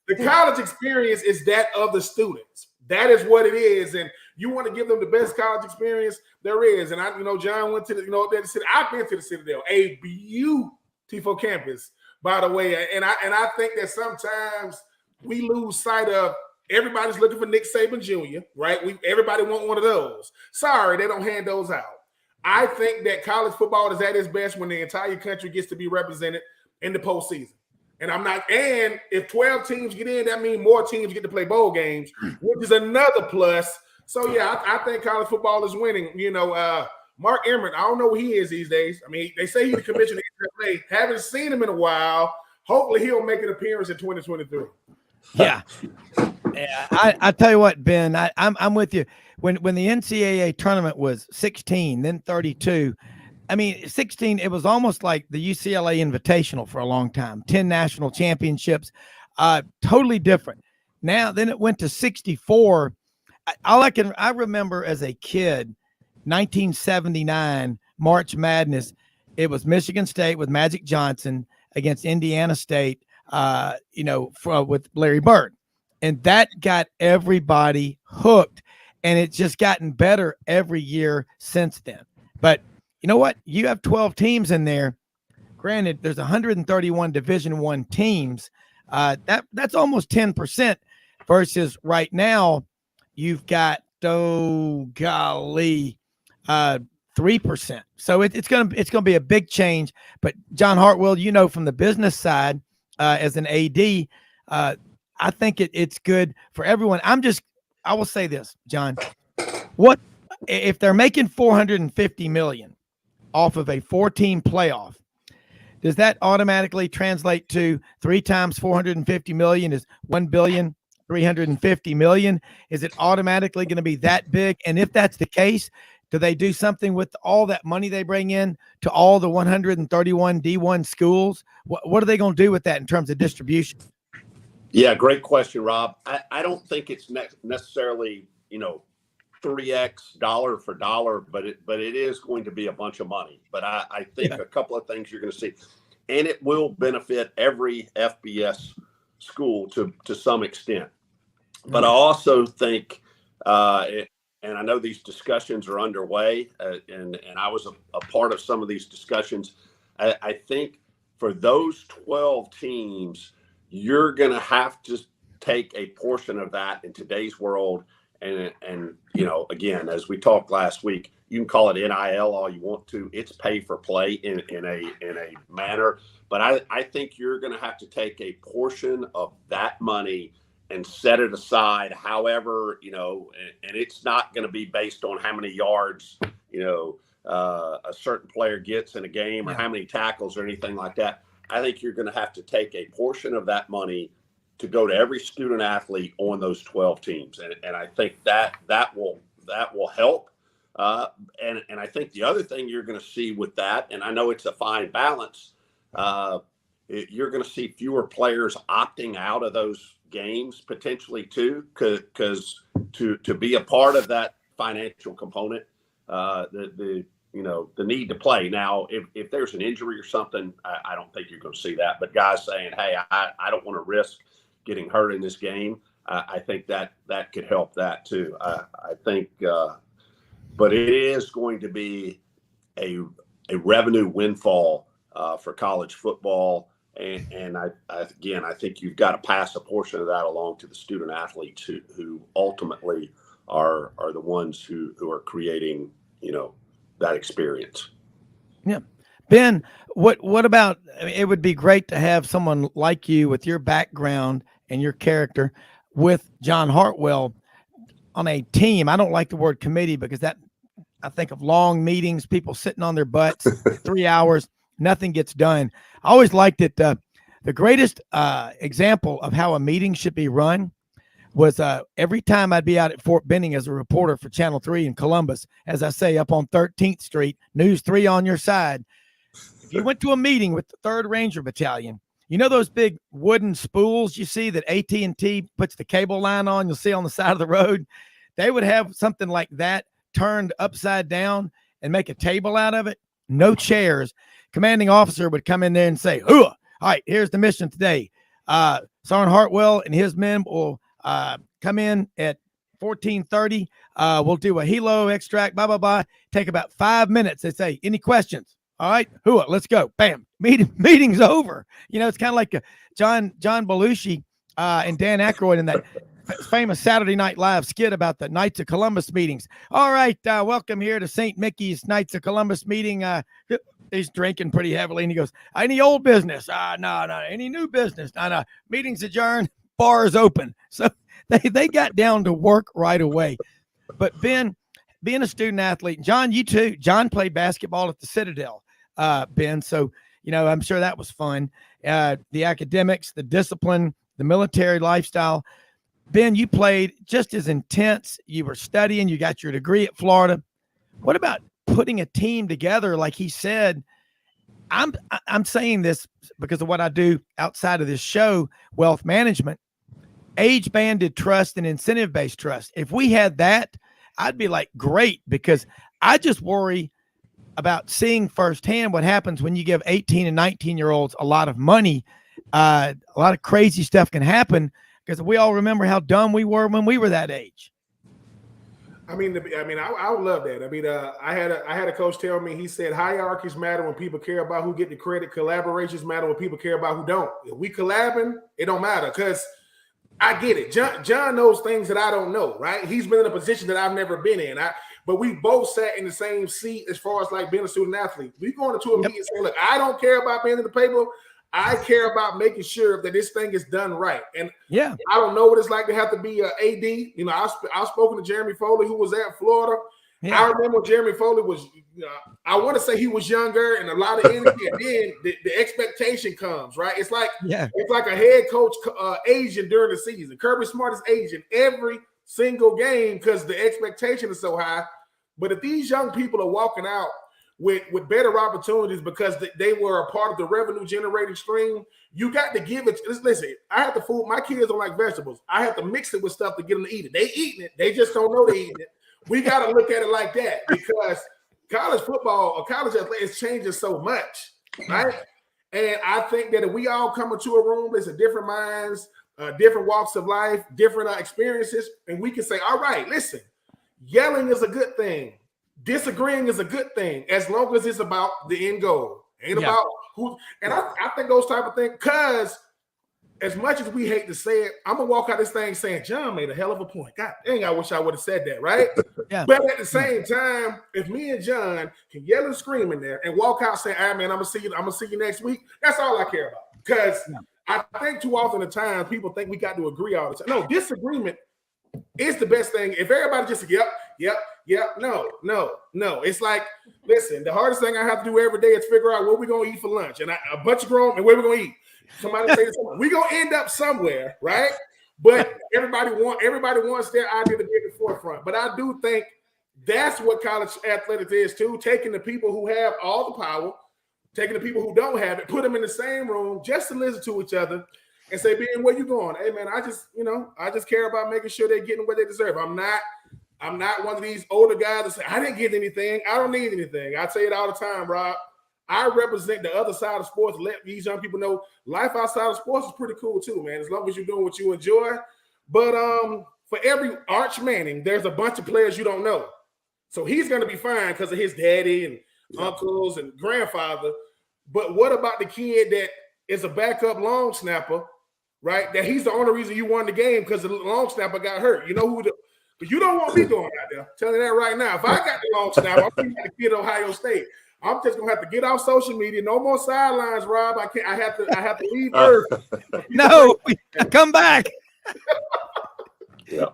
But the college experience is that of the students. That is what it is. And you want to give them the best college experience there is. And John went to the city. I've been to the Citadel, a beautiful campus, by the way. And I think that sometimes we lose sight of. Everybody's looking for Nick Saban Jr., right? Everybody want one of those. Sorry, they don't hand those out. I think that college football is at its best when the entire country gets to be represented in the postseason. And if 12 teams get in, that means more teams get to play bowl games, which is another plus. So, yeah, I think college football is winning. Mark Emmert, I don't know where he is these days. I mean, they say he's the commissioner of the NCAA. Haven't seen him in a while. Hopefully he'll make an appearance in 2023. Yeah. Yeah, I tell you what, Ben, I'm with you. When the NCAA tournament was 16, then 32. I mean, 16, it was almost like the UCLA Invitational for a long time. 10 national championships, totally different. Now, then it went to 64. I remember as a kid, 1979 March Madness. It was Michigan State with Magic Johnson against Indiana State, with Larry Bird. And that got everybody hooked. And it's just gotten better every year since then. But you know what? You have 12 teams in there. Granted, there's 131 Division I teams. That's almost 10% versus right now you've got, 3%. So it's gonna be a big change. But John Hartwell, from the business side, as an AD, I think it's good for everyone. I will say this, John. What if they're making $450 million off of a 4-team playoff? Does that automatically translate to 3 times $450 million is $1,350 million? Is it automatically going to be that big? And if that's the case, do they do something with all that money they bring in to all the 131 D1 schools? What are they going to do with that in terms of distribution? Yeah, great question, Rob. I don't think it's necessarily, 3x dollar for dollar, but it is going to be a bunch of money. But I think a couple of things you're going to see, and it will benefit every FBS school to some extent. But I also think, and I know these discussions are underway, and I was a part of some of these discussions. I think for those 12 teams, you're going to have to take a portion of that in today's world. And again, as we talked last week, you can call it NIL all you want to. It's pay for play in a manner. But I think you're going to have to take a portion of that money and set it aside. However, and it's not going to be based on how many yards, a certain player gets in a game or how many tackles or anything like that. I think you're going to have to take a portion of that money to go to every student athlete on those 12 teams. And I think that will help. And I think the other thing you're going to see with that, and I know it's a fine balance, you're going to see fewer players opting out of those games potentially too, because to be a part of that financial component, the need to play. Now, if there's an injury or something, I don't think you're going to see that. But guys saying, hey, I don't want to risk getting hurt in this game, I think that could help that too. I think, but it is going to be a revenue windfall for college football. And I think you've got to pass a portion of that along to the student athletes who ultimately are the ones who are creating, that experience. Yeah. Ben, what about, it would be great to have someone like you with your background and your character with John Hartwell on a team. I don't like the word committee because I think of long meetings, people sitting on their butts, 3 hours, nothing gets done. I always liked it. The greatest example of how a meeting should be run was every time I'd be out at Fort Benning as a reporter for Channel 3 in Columbus, as I say, up on 13th Street, News 3 on your side. If you went to a meeting with the 3rd Ranger Battalion, those big wooden spools you see that AT&T puts the cable line on, you'll see on the side of the road, they would have something like that turned upside down and make a table out of it. No chairs. Commanding officer would come in there and say, all right, here's the mission today. Sergeant Hartwell and his men will come in at 14:30. We'll do a helo extract, blah, blah, blah. Take about 5 minutes. They say, any questions? All right, let's go. Bam. Meeting's over. It's kind of like John Belushi and Dan Aykroyd in that famous Saturday Night Live skit about the Knights of Columbus meetings. All right, welcome here to St. Mickey's Knights of Columbus meeting. He's drinking pretty heavily, and he goes, any old business? No. Any new business? No. Meeting's adjourned. Bars open. So they got down to work right away. But Ben, being a student athlete, John, you too. John played basketball at the Citadel, Ben. So, I'm sure that was fun. The academics, the discipline, the military lifestyle. Ben, you played just as intense. You were studying. You got your degree at Florida. What about putting a team together? Like he said, I'm saying this because of what I do outside of this show, wealth management, age-banded trust and incentive-based trust. If we had that, I'd be like, great, because I just worry about seeing firsthand what happens when you give 18 and 19-year-olds a lot of money. A lot of crazy stuff can happen because we all remember how dumb we were when we were that age. I mean, I would love that. I mean, I had a coach tell me, he said, hierarchies matter when people care about who get the credit. Collaborations matter when people care about who don't. If we collabing, it don't matter, because I get it. John knows things that I don't know, right? He's been in a position that I've never been in. But we both sat in the same seat as far as like being a student athlete. We going into a meeting and say, look, I don't care about being in the paper. I care about making sure that this thing is done right. And I don't know what it's like to have to be an AD. You know, I've spoken to Jeremy Foley, who was at Florida. Yeah. I remember Jeremy Foley was, I want to say he was younger and a lot of energy. And then the expectation comes, right? It's like a head coach agent during the season. Kirby Smart is agent every single game because the expectation is so high. But if these young people are walking out with better opportunities because they were a part of the revenue generating stream, you got to give it. Listen, I have to food. My kids don't like vegetables. I have to mix it with stuff to get them to eat it. They eating it. They just don't know they eating it. We got to look at it like that because college football or college athletics is changing so much, right? And I think that if we all come into a room, there's a different minds, different walks of life, different experiences, and we can say, all right, listen, yelling is a good thing. Disagreeing is a good thing as long as it's about the end goal. Ain't about who. And I think those type of things, because as much as we hate to say it, I'm going to walk out this thing saying, John made a hell of a point. God dang, I wish I would have said that, right? But at the same time, if me and John can yell and scream in there and walk out saying, man, I'm gonna see you next week, that's all I care about. Because I think too often at times people think we got to agree all the time. No, disagreement is the best thing. If everybody just no. It's like, listen, the hardest thing I have to do every day is figure out what we're going to eat for lunch. And a bunch of grown, and where we're going to eat. Somebody say something. We're going to end up somewhere, right? But everybody wants their idea to be at the forefront. But I do think that's what college athletics is too, taking the people who have all the power, taking the people who don't have it, put them in the same room just to listen to each other and say, Ben, where you going? Hey, man, I just care about making sure they're getting what they deserve. I'm not one of these older guys that say, I didn't get anything. I don't need anything. I say it all the time, Rob. I represent the other side of sports. Let these young people know life outside of sports is pretty cool too, man, as long as you're doing what you enjoy. But for every Arch Manning, there's a bunch of players you don't know. So he's going to be fine because of his daddy and uncles and grandfather. But what about the kid that is a backup long snapper, right? That he's the only reason you won the game because the long snapper got hurt. You know who but you don't want me going out there. I'm telling you that right now. If I got the long snapper, I'm going to get Ohio State. I'm just gonna have to get off social media. No more sidelines, Rob. I can't. I have to leave Earth. No, come back. Yeah.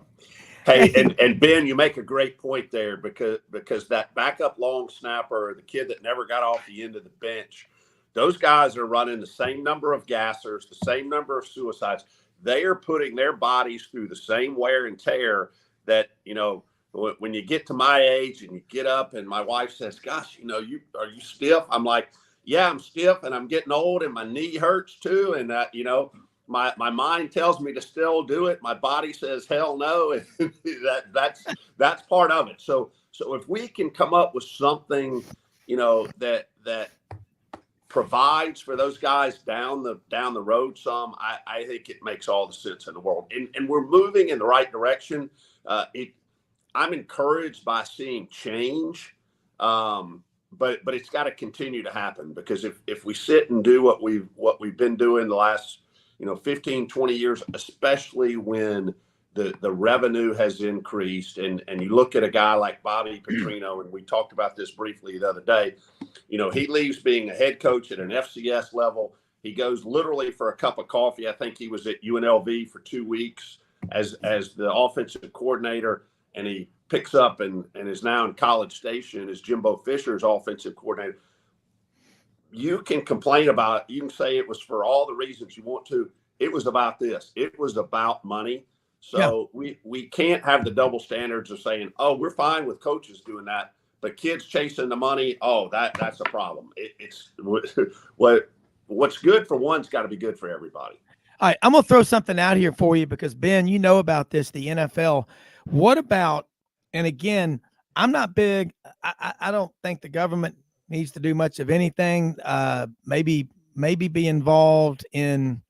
Hey, and Ben, you make a great point there because that backup long snapper, the kid that never got off the end of the bench, those guys are running the same number of gassers, the same number of suicides. They are putting their bodies through the same wear and tear that, when you get to my age and you get up and my wife says, gosh, are you stiff? I'm like, yeah, I'm stiff and I'm getting old and my knee hurts too. And my mind tells me to still do it. My body says, hell no. And that's part of it. So if we can come up with something, that provides for those guys down the road some, I think it makes all the sense in the world. And we're moving in the right direction. I'm encouraged by seeing change, but it's got to continue to happen, because if we sit and do what we've been doing the last 15, 20 years, especially when the revenue has increased, and you look at a guy like Bobby Petrino, and we talked about this briefly the other day, he leaves being a head coach at an FCS level. He goes literally for a cup of coffee. I think he was at UNLV for 2 weeks as the offensive coordinator. And he picks up and is now in College Station as Jimbo Fisher's offensive coordinator. You can complain you can say it was for all the reasons you want to. It was about this. It was about money. So we can't have the double standards of saying, oh, we're fine with coaches doing that, but kids chasing the money, oh, that's a problem. It's what's good for one's got to be good for everybody. All right, I'm going to throw something out here for you because, Ben, you know about this, the NFL. What about, and again, I'm not big. I don't think the government needs to do much of anything. Maybe be involved in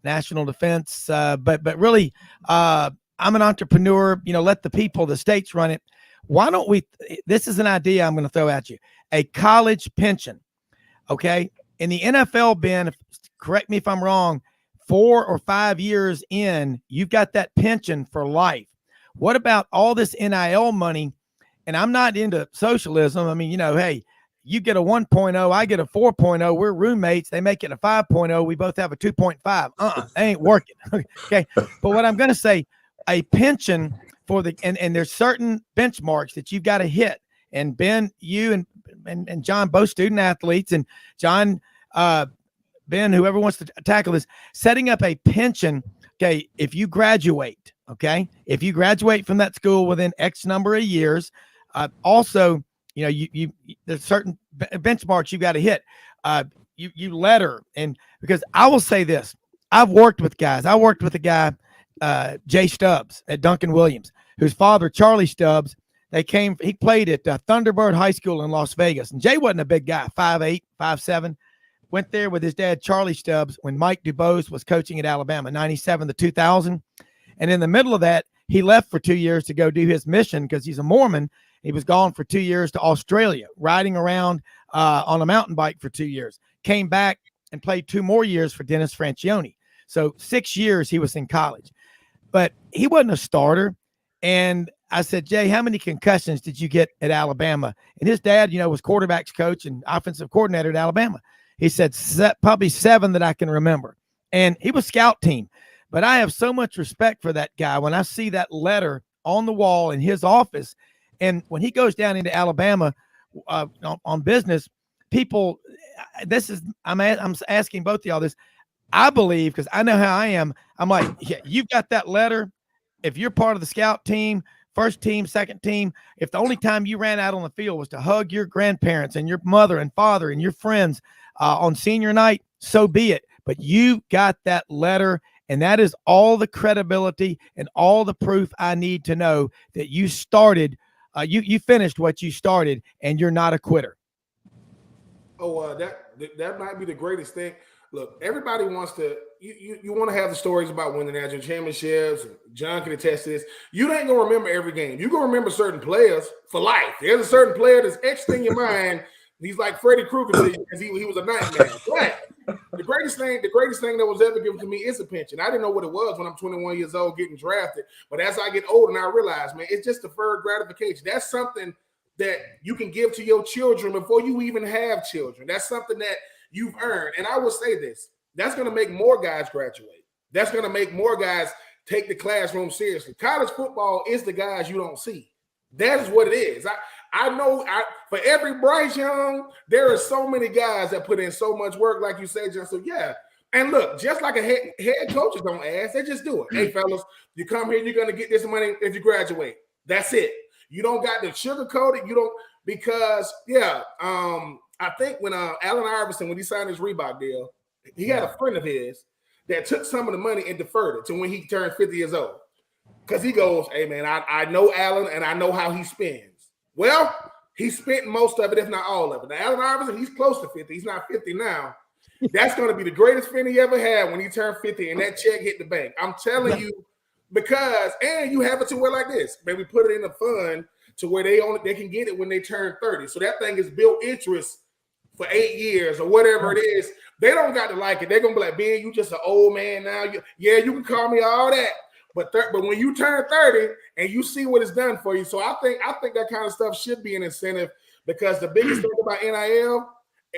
national defense. But really, I'm an entrepreneur. Let the people, the states run it. Why don't we? This is an idea I'm going to throw at you: a college pension. Okay, in the NFL, Ben, correct me if I'm wrong. 4 or 5 years in, you've got that pension for life. What about all this NIL money? And I'm not into socialism. I mean, hey, you get a 1.0, I get a 4.0. We're roommates. They make it a 5.0. We both have a 2.5. They ain't working. Okay. But what I'm going to say, a pension for and there's certain benchmarks that you've got to hit. And Ben, you and John, both student athletes, and John, Ben, whoever wants to tackle this, setting up a pension. Okay. If you graduate from that school within X number of years, also, there's certain benchmarks you got to hit. You letter, and because I will say this, I've worked with guys. I worked with a guy, Jay Stubbs at Duncan Williams, whose father, Charlie Stubbs, he played at Thunderbird High School in Las Vegas. And Jay wasn't a big guy, 5'8", 5'7", went there with his dad, Charlie Stubbs, when Mike DuBose was coaching at Alabama, 97 to 2000. And in the middle of that, he left for 2 years to go do his mission because he's a Mormon. He was gone for 2 years to Australia, riding around on a mountain bike for 2 years. Came back and played 2 more years for Dennis Francione. So 6 years he was in college. But he wasn't a starter. And I said, Jay, how many concussions did you get at Alabama? And his dad, was quarterbacks coach and offensive coordinator at Alabama. He said probably 7 that I can remember. And he was scout team. But I have so much respect for that guy when I see that letter on the wall in his office. And when he goes down into Alabama on business, people, I'm asking both of y'all this. I believe, because I know how I am, I'm like, yeah, you've got that letter. If you're part of the scout team, first team, second team, if the only time you ran out on the field was to hug your grandparents and your mother and father and your friends on senior night, so be it. But you got that letter, and that is all the credibility and all the proof I need to know that you started, you finished what you started, and you're not a quitter. Oh, that might be the greatest thing. Look, everybody wants to. You want to have the stories about winning national championships. John can attest to this. You ain't gonna remember every game. You're gonna remember certain players for life. There's a certain player that's etched in your mind. He's like Freddy Krueger because he was a nightmare. But the greatest thing that was ever given to me is a pension. I didn't know what it was when I'm 21 years old getting drafted. But as I get older, and I realize, man, it's just deferred gratification. That's something that you can give to your children before you even have children. That's something that you've earned. And I will say this, that's going to make more guys graduate. That's going to make more guys take the classroom seriously. College football is the guys you don't see. That is what it is. I know for every Bryce Young, there are so many guys that put in so much work, like you said, John. So, yeah. And look, just like a head coaches don't ask, they just do it. Hey, fellas, you come here, you're going to get this money if you graduate. That's it. You don't got to sugarcoat it. You don't, because, I think when Allen Iverson, when he signed his Reebok deal, he had a friend of his that took some of the money and deferred it to when he turned 50 years old. Because he goes, hey, man, I know Allen and I know how he spends. Well, he spent most of it, if not all of it. Now, Allen Iverson, he's close to 50. He's not 50 now. That's going to be the greatest fin he ever had when he turned 50 and that check hit the bank. I'm telling you, because, and you have it to where like this. Maybe put it in a fund to where they can get it when they turn 30. So that thing is built interest for 8 years or whatever it is. They don't got to like it. They're going to be like, Ben, you just an old man now. You can call me all that. But when you turn 30 and you see what it's done for you. So I think that kind of stuff should be an incentive, because the biggest thing about NIL,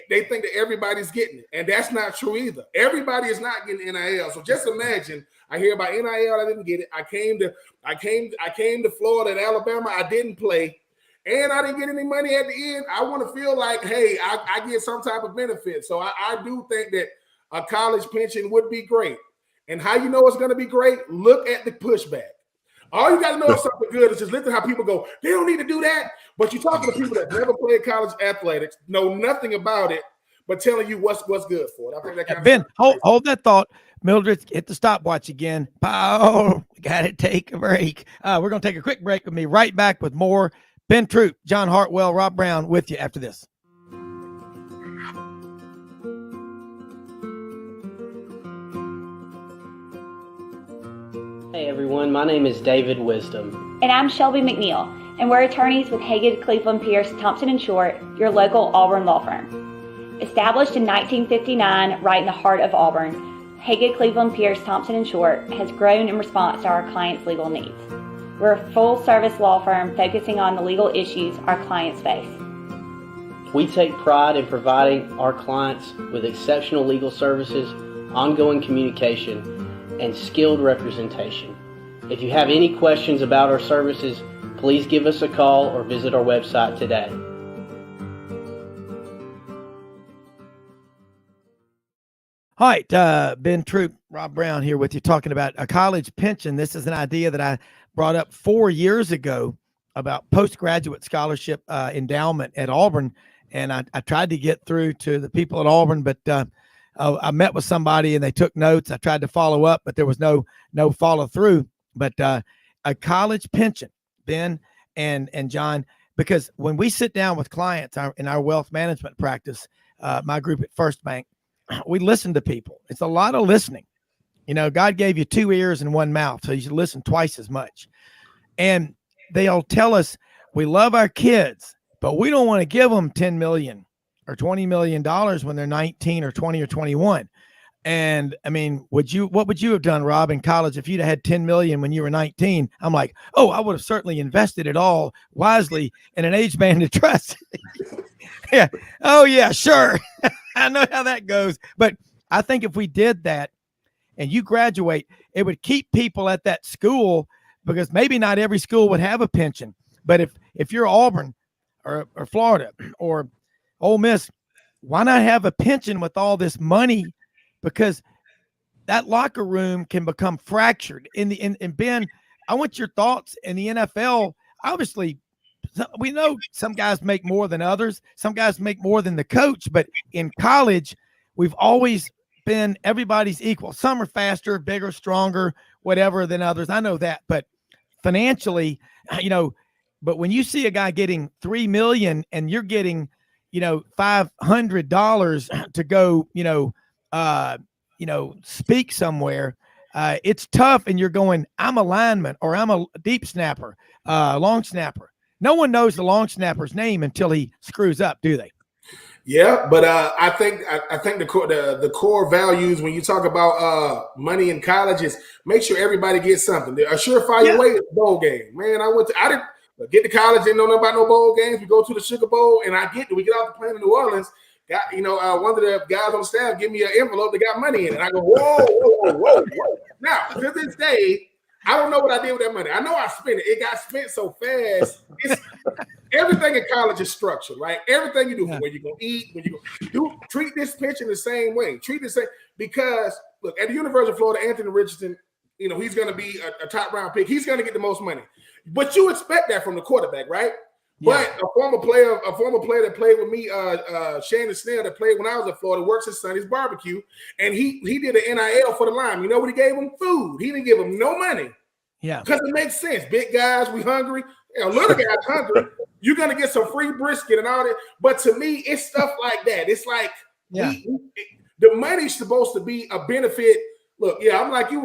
they think that everybody's getting it. And that's not true either. Everybody is not getting NIL. So just imagine, I hear about NIL, I didn't get it. I came to Florida and Alabama, I didn't play. And I didn't get any money at the end. I want to feel like, hey, I get some type of benefit. So I do think that a college pension would be great. And how you know it's going to be great? Look at the pushback. All you got to know if something good is just listen to how people go, they don't need to do that. But you're talking to people that never played college athletics, know nothing about it, but telling you what's good for it. I think that kind Ben, of hold that thought. Mildred, hit the stopwatch again. Oh, got to take a break. We're going to take a quick break with me. Right back with more Ben Troupe, John Hartwell, Rob Browne with you after this. Hey everyone, my name is David Wisdom. And I'm Shelby McNeil, and we're attorneys with Haggard, Cleveland, Pierce, Thompson & Short, your local Auburn law firm. Established in 1959, right in the heart of Auburn, Haggard, Cleveland, Pierce, Thompson & Short has grown in response to our clients' legal needs. We're a full-service law firm focusing on the legal issues our clients face. We take pride in providing our clients with exceptional legal services, ongoing communication, and skilled representation. If you have any questions about our services, please give us a call or visit our website today. All right, Ben Troupe, Rob Browne here with you talking about a college pension. This is an idea that I brought up 4 years ago about postgraduate scholarship endowment at Auburn, and I tried to get through to the people at Auburn, but I met with somebody and they took notes. I tried to follow up, but there was no follow through. But a college pension, Ben and John, because when we sit down with clients in our wealth management practice, my group at First Bank, we listen to people. It's a lot of listening. You know, God gave you 2 ears and 1 mouth, so you should listen twice as much. And they'll tell us, we love our kids, but we don't want to give them $10 million or $20 million when they're 19 or 20 or 21. And I mean, what would you have done, Rob, in college if you'd had 10 million when you were 19? I'm like, oh, I would have certainly invested it all wisely in an age-banded trust. Yeah. Oh yeah, sure. I know how that goes. But I think if we did that and you graduate, it would keep people at that school, because maybe not every school would have a pension. But if you're Auburn or Florida or Ole Miss, why not have a pension with all this money? Because that locker room can become fractured. And Ben, I want your thoughts. In the NFL, obviously, we know some guys make more than others. Some guys make more than the coach. But in college, we've always been everybody's equal. Some are faster, bigger, stronger, whatever than others. I know that. But financially, but when you see a guy getting $3 million and you're getting $500 to go, speak somewhere, it's tough. And you're going, I'm a lineman or I'm a deep snapper, long snapper. No one knows the long snapper's name until he screws up, do they? Yeah, but I think the core values when you talk about money in college is make sure everybody gets something. A surefire way is bowl game. Man, I didn't get to college, didn't know nothing about no bowl games. We go to the Sugar Bowl, and we get off the plane in New Orleans. Got one of the guys on staff give me an envelope that got money in it. I go, whoa. Now to this day, I don't know what I did with that money. I know I spent it. It got spent so fast. Everything in college is structured, right? Everything you do, where you go eat, when you go treat this pension the same way. Treat the same, because look, at the University of Florida, Anthony Richardson, he's going to be a top round pick. He's going to get the most money, but you expect that from the quarterback, right? Yeah. But a former player that played with me, Shannon Snell, that played when I was at Florida, works at Sonny's Barbecue, and he did an NIL for the line. You know what he gave him? Food. He didn't give him no money. Yeah, because it makes sense. Big guys, we hungry. Little guys hungry. You're gonna get some free brisket and all that. But to me, it's stuff like that. It's like the money's supposed to be a benefit. Look, I'm like you,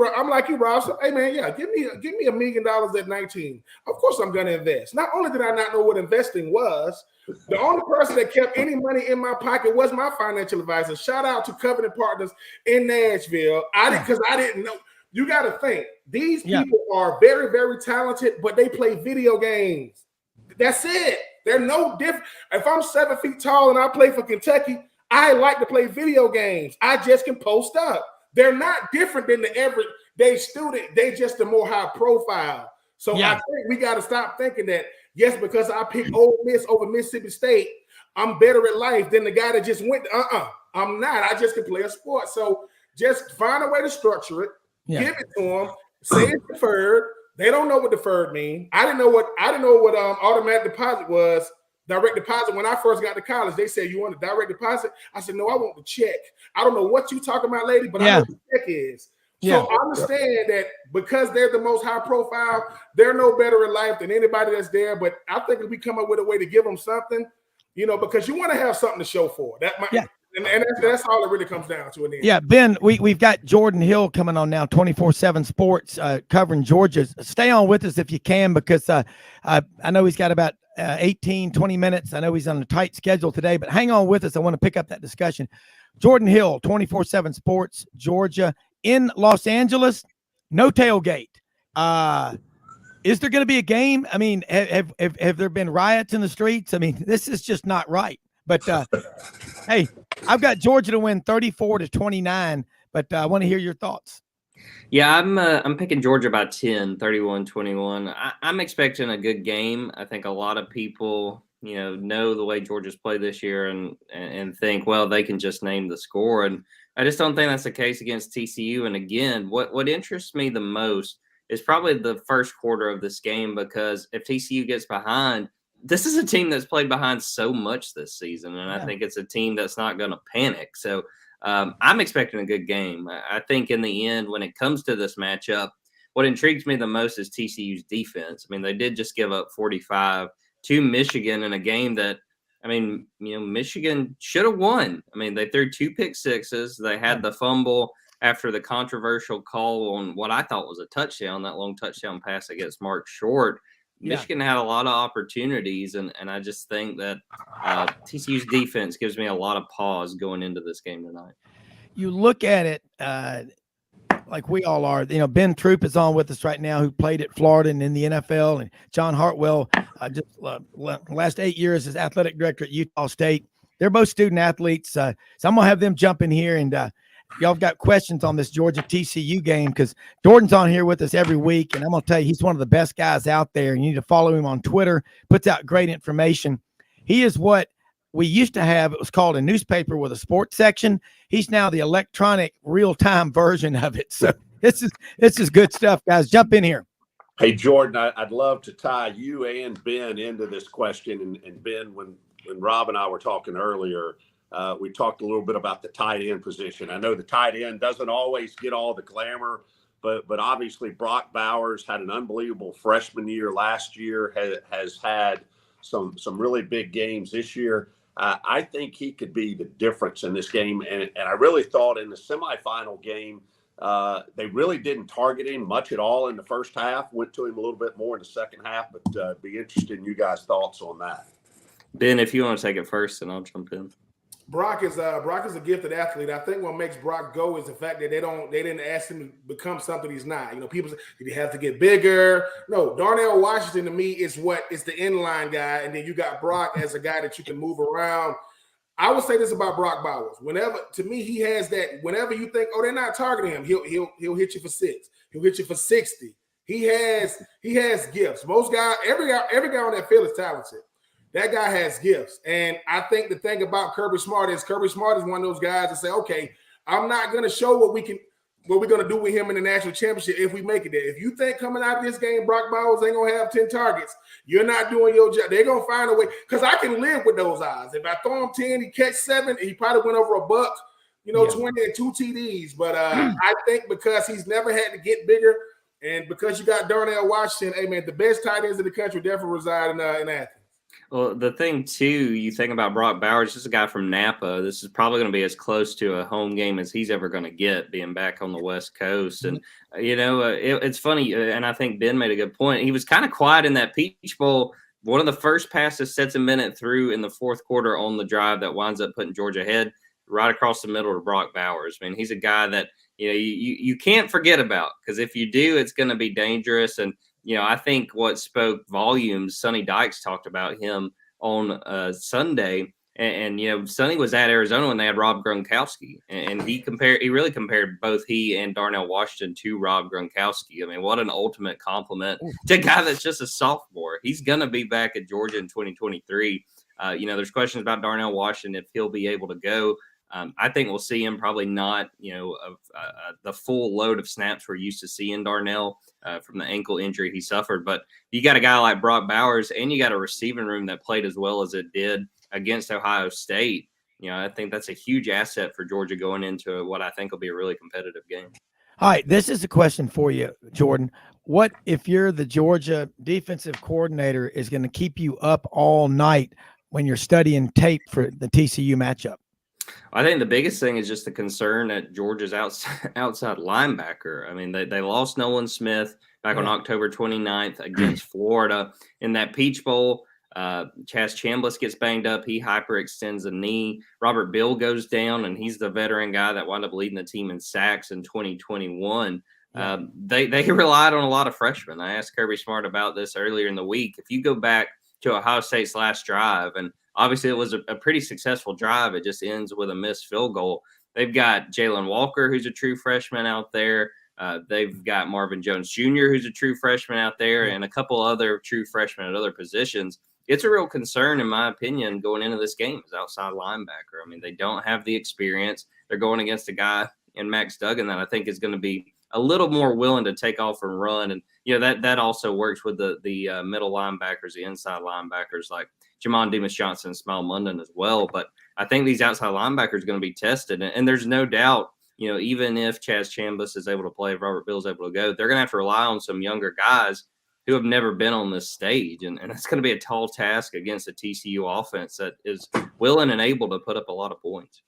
Rob. So, hey man, give me $1 million at 19. Of course, I'm gonna invest. Not only did I not know what investing was, the only person that kept any money in my pocket was my financial advisor. Shout out to Covenant Partners in Nashville. I didn't know. You got to think, these people are very, very talented, but they play video games. That's it. They're no different. If I'm 7 feet tall and I play for Kentucky, I like to play video games. I just can post up. They're not different than the everyday student. They just a more high profile. So I think we got to stop thinking that, yes, because I picked Ole Miss over Mississippi State, I'm better at life than the guy that just went. I'm not. I just can play a sport. So just find a way to structure it. Yeah. Give it to them, say it's deferred, They don't know what deferred mean. I didn't know what automatic deposit was. Direct deposit. When I first got to college, they said, you want a direct deposit? I said, no, I want the check. I don't know what you talking about, lady, but I know what the check is. So I understand that because they're the most high profile, they're no better in life than anybody that's there. But I think if we come up with a way to give them something, because you want to have something to show for. That might, and that's all it really comes down to in the end. Yeah, Ben, we've got Jordan Hill coming on now, 24/7 Sports, covering Georgia. Stay on with us if you can, because I know he's got about 18, 20 minutes. I know he's on a tight schedule today, but hang on with us. I want to pick up that discussion. Jordan Hill, 24/7 Sports, Georgia, in Los Angeles, no tailgate. Is there going to be a game? I mean, have there been riots in the streets? I mean, this is just not right. But hey, I've got Georgia to win 34-29, but I want to hear your thoughts. Yeah, I'm picking Georgia by 10, 31-21. I'm expecting a good game. I think a lot of people, know the way Georgia's played this year and think, well, they can just name the score. And I just don't think that's the case against TCU. And again, what interests me the most is probably the first quarter of this game, because if TCU gets behind, this is a team that's played behind so much this season. And I think it's a team that's not going to panic. So I'm expecting a good game. I think in the end, when it comes to this matchup, what intrigues me the most is TCU's defense. I mean, they did just give up 45 to Michigan in a game that, Michigan should have won. I mean, they threw 2 pick sixes. They had the fumble after the controversial call on what I thought was a touchdown, that long touchdown pass against Mark Short. Michigan had a lot of opportunities, and I just think that TCU's defense gives me a lot of pause going into this game tonight. You look at it like we all are. Ben Troupe is on with us right now, who played at Florida and in the NFL, and John Hartwell, last 8 years as athletic director at Utah State. They're both student athletes, so I'm going to have them jump in here, and y'all have got questions on this Georgia TCU game, because Jordan's on here with us every week, and I'm going to tell you, he's one of the best guys out there. You need to follow him on Twitter, puts out great information. He is what we used to have. It was called a newspaper with a sports section. He's now the electronic real-time version of it. So this is good stuff, guys. Jump in here. Hey, Jordan, I'd love to tie you and Ben into this question. And Ben, when Rob and I were talking earlier, we talked a little bit about the tight end position. I know the tight end doesn't always get all the glamour, but obviously Brock Bowers had an unbelievable freshman year last year, has had some really big games this year. I think he could be the difference in this game. And I really thought in the semifinal game, they really didn't target him much at all in the first half, went to him a little bit more in the second half, but be interested in you guys' thoughts on that. Ben, if you want to take it first, and I'll jump in. Brock is a gifted athlete. I think what makes Brock go is the fact that they didn't ask him to become something he's not. People say, did he have to get bigger? No, Darnell Washington to me is the inline guy, and then you got Brock as a guy that you can move around. I would say this about Brock Bowers. To me, he has that. Whenever you think, oh, they're not targeting him, he'll hit you for 6. He'll hit you for 60. He has gifts. Most guys, every guy on that field is talented. That guy has gifts. And I think the thing about Kirby Smart is one of those guys that say, okay, I'm not going to show what we're going to do with him in the national championship if we make it there. If you think coming out of this game, Brock Bowers ain't going to have 10 targets, you're not doing your job. They're going to find a way. Because I can live with those odds. If I throw him 10, he catch 7, he probably went over $1, 20 and 2 TDs. But I think because he's never had to get bigger, and because you got Darnell Washington, hey, man, the best tight ends in the country definitely reside in Athens. Well, the thing, too, you think about Brock Bowers, just a guy from Napa. This is probably going to be as close to a home game as he's ever going to get, being back on the West Coast. And, it's funny, and I think Ben made a good point. He was kind of quiet in that Peach Bowl. One of the first passes Stetson Bennett threw in the fourth quarter on the drive that winds up putting Georgia ahead, right across the middle to Brock Bowers. I mean, he's a guy that, you can't forget about, because if you do, it's going to be dangerous. And, I think what spoke volumes, Sonny Dykes talked about him on Sunday, and Sonny was at Arizona when they had Rob Gronkowski, and he really compared both he and Darnell Washington to Rob Gronkowski. I mean, what an ultimate compliment to a guy that's just a sophomore. He's going to be back at Georgia in 2023. There's questions about Darnell Washington, if he'll be able to go. I think we'll see him probably not, the full load of snaps we're used to seeing Darnell from the ankle injury he suffered. But you got a guy like Brock Bowers, and you got a receiving room that played as well as it did against Ohio State. I think that's a huge asset for Georgia going into what I think will be a really competitive game. All right, this is a question for you, Jordan. What if you're the Georgia defensive coordinator is going to keep you up all night when you're studying tape for the TCU matchup? I think the biggest thing is just the concern at Georgia's outside linebacker. I mean, they lost Nolan Smith back on October 29th against Florida in that Peach Bowl. Chaz Chambliss gets banged up. He hyperextends a knee. Robert Bill goes down, and he's the veteran guy that wound up leading the team in sacks in 2021. They relied on a lot of freshmen. I asked Kirby Smart about this earlier in the week. If you go back to Ohio State's last drive, and obviously it was a pretty successful drive, it just ends with a missed field goal. They've got Jalen Walker, who's a true freshman out there. They've got Marvin Jones Jr., who's a true freshman out there, and a couple other true freshmen at other positions. It's a real concern, in my opinion, going into this game as outside linebacker. I mean, they don't have the experience. They're going against a guy in Max Duggan that I think is going to be a little more willing to take off and run. And, that also works with the middle linebackers, the inside linebackers like Jamon Demas-Johnson and Smile Munden as well. But I think these outside linebackers are going to be tested. And there's no doubt, even if Chaz Chambliss is able to play, if Robert Bill is able to go, they're going to have to rely on some younger guys who have never been on this stage. And that's going to be a tall task against a TCU offense that is willing and able to put up a lot of points.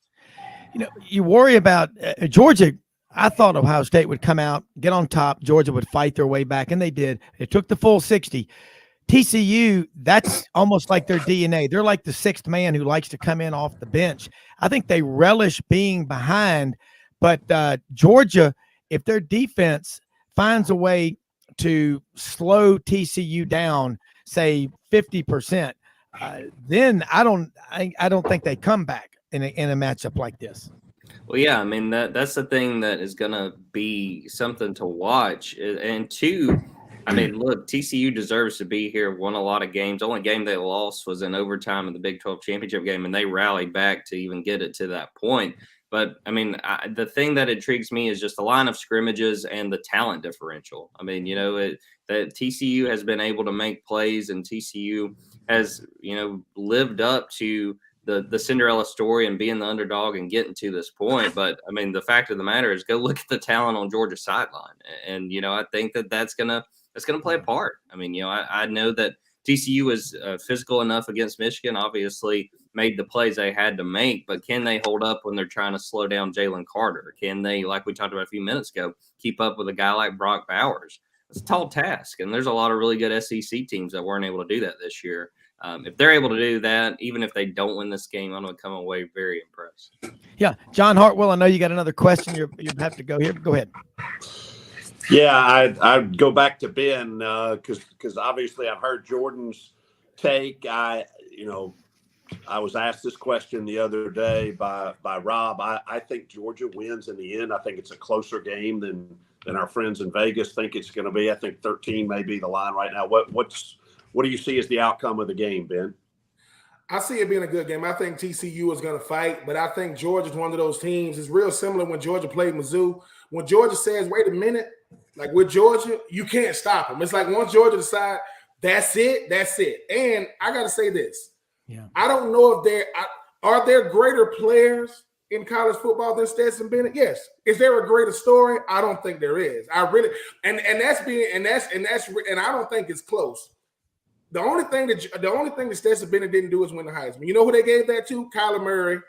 You worry about Georgia. I thought Ohio State would come out, get on top. Georgia would fight their way back, and they did. It took the full 60. TCU, that's almost like their DNA. They're like the sixth man who likes to come in off the bench. I think they relish being behind. But Georgia, if their defense finds a way to slow TCU down, say 50%, then I don't think they come back in a matchup like this. Well, yeah, I mean that's the thing that is going to be something to watch. And two, I mean, look, TCU deserves to be here. Won a lot of games. The only game they lost was in overtime in the Big 12 championship game, and they rallied back to even get it to that point. But, I mean, the thing that intrigues me is just the line of scrimmages and the talent differential. I mean, that TCU has been able to make plays, and TCU has, lived up to the Cinderella story and being the underdog and getting to this point. But, I mean, the fact of the matter is go look at the talent on Georgia's sideline. And, I think that's going to play a part. I mean, I know that TCU is physical enough against Michigan, obviously made the plays they had to make, but can they hold up when they're trying to slow down Jalen Carter? Can they, like we talked about a few minutes ago, keep up with a guy like Brock Bowers? It's a tall task, and there's a lot of really good SEC teams that weren't able to do that this year. If they're able to do that, even if they don't win this game, I'm going to come away very impressed. Yeah. John Hartwell, I know you got another question. You have to go here. Go ahead. Yeah, I'd go back to Ben because obviously I've heard Jordan's take. I was asked this question the other day by Rob. I think Georgia wins in the end. I think it's a closer game than our friends in Vegas think it's going to be. I think 13 may be the line right now. What do you see as the outcome of the game, Ben? I see it being a good game. I think TCU is going to fight, but I think Georgia's one of those teams. It's real similar when Georgia played Mizzou. When Georgia says, wait a minute, like with Georgia, you can't stop them. It's like once Georgia decide that's it, that's it. And I got to say this. Yeah. I don't know if are there greater players in college football than Stetson Bennett? Yes. Is there a greater story? I don't think there is. I really and I don't think it's close. The only thing that Stetson Bennett didn't do is win the Heisman. You know who they gave that to? Kyler Murray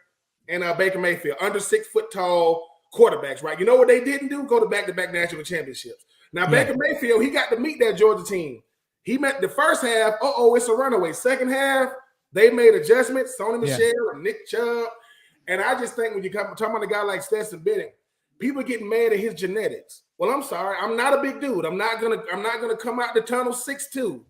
and Baker Mayfield, under 6 foot tall quarterbacks, right? You know what they didn't do? Go to back-to-back national championships. Now, Baker Mayfield, he got to meet that Georgia team. He met the first half, it's a runaway. Second half, they made adjustments, Sony Michel and Nick Chubb. And I just think when you come talking about a guy like Stetson Bennett, people getting mad at his genetics. Well, I'm sorry, I'm not a big dude. I'm not gonna come out the tunnel 6'2".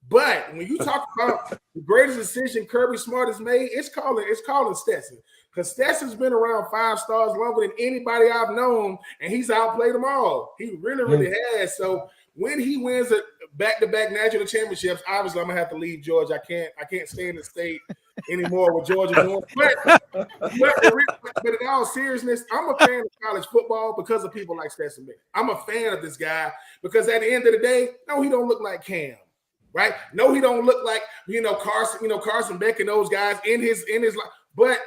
But when you talk about the greatest decision Kirby Smart has made, it's calling Stetson. Because Stetson's been around 5 stars longer than anybody I've known, and he's outplayed them all. He really, really has. So when he wins a back-to-back national championships, obviously I'm gonna have to leave Georgia. I can't stay in the state anymore with Georgia doing. But in all seriousness, I'm a fan of college football because of people like Stetson Bennett. I'm a fan of this guy because at the end of the day, no, he don't look like Cam, right? No, he don't look like Carson Beck and those guys in his life. But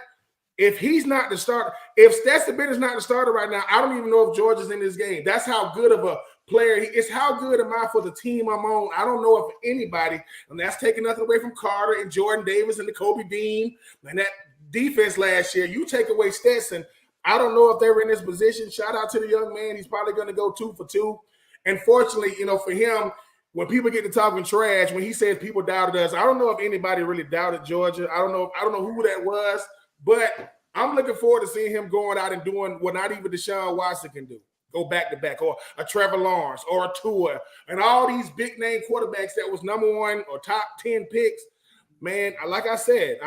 if he's not the starter, if Stetson Bennett's not the starter right now, I don't even know if Georgia's in this game. That's how good of a player he is. How good am I for the team I'm on? I don't know if anybody, and that's taking nothing away from Carter and Jordan Davis and the Kobe Bean and that defense last year. You take away Stetson, I don't know if they were in this position. Shout out to the young man. He's probably going to go 2 for 2. And fortunately, for him, when people get to talking trash, when he says people doubted us, I don't know if anybody really doubted Georgia. I don't know who that was. But I'm looking forward to seeing him going out and doing what not even Deshaun Watson can do. Go back-to-back, or a Trevor Lawrence, or a Tua, and all these big-name quarterbacks that was number 1 or top 10 picks. Man, like I said,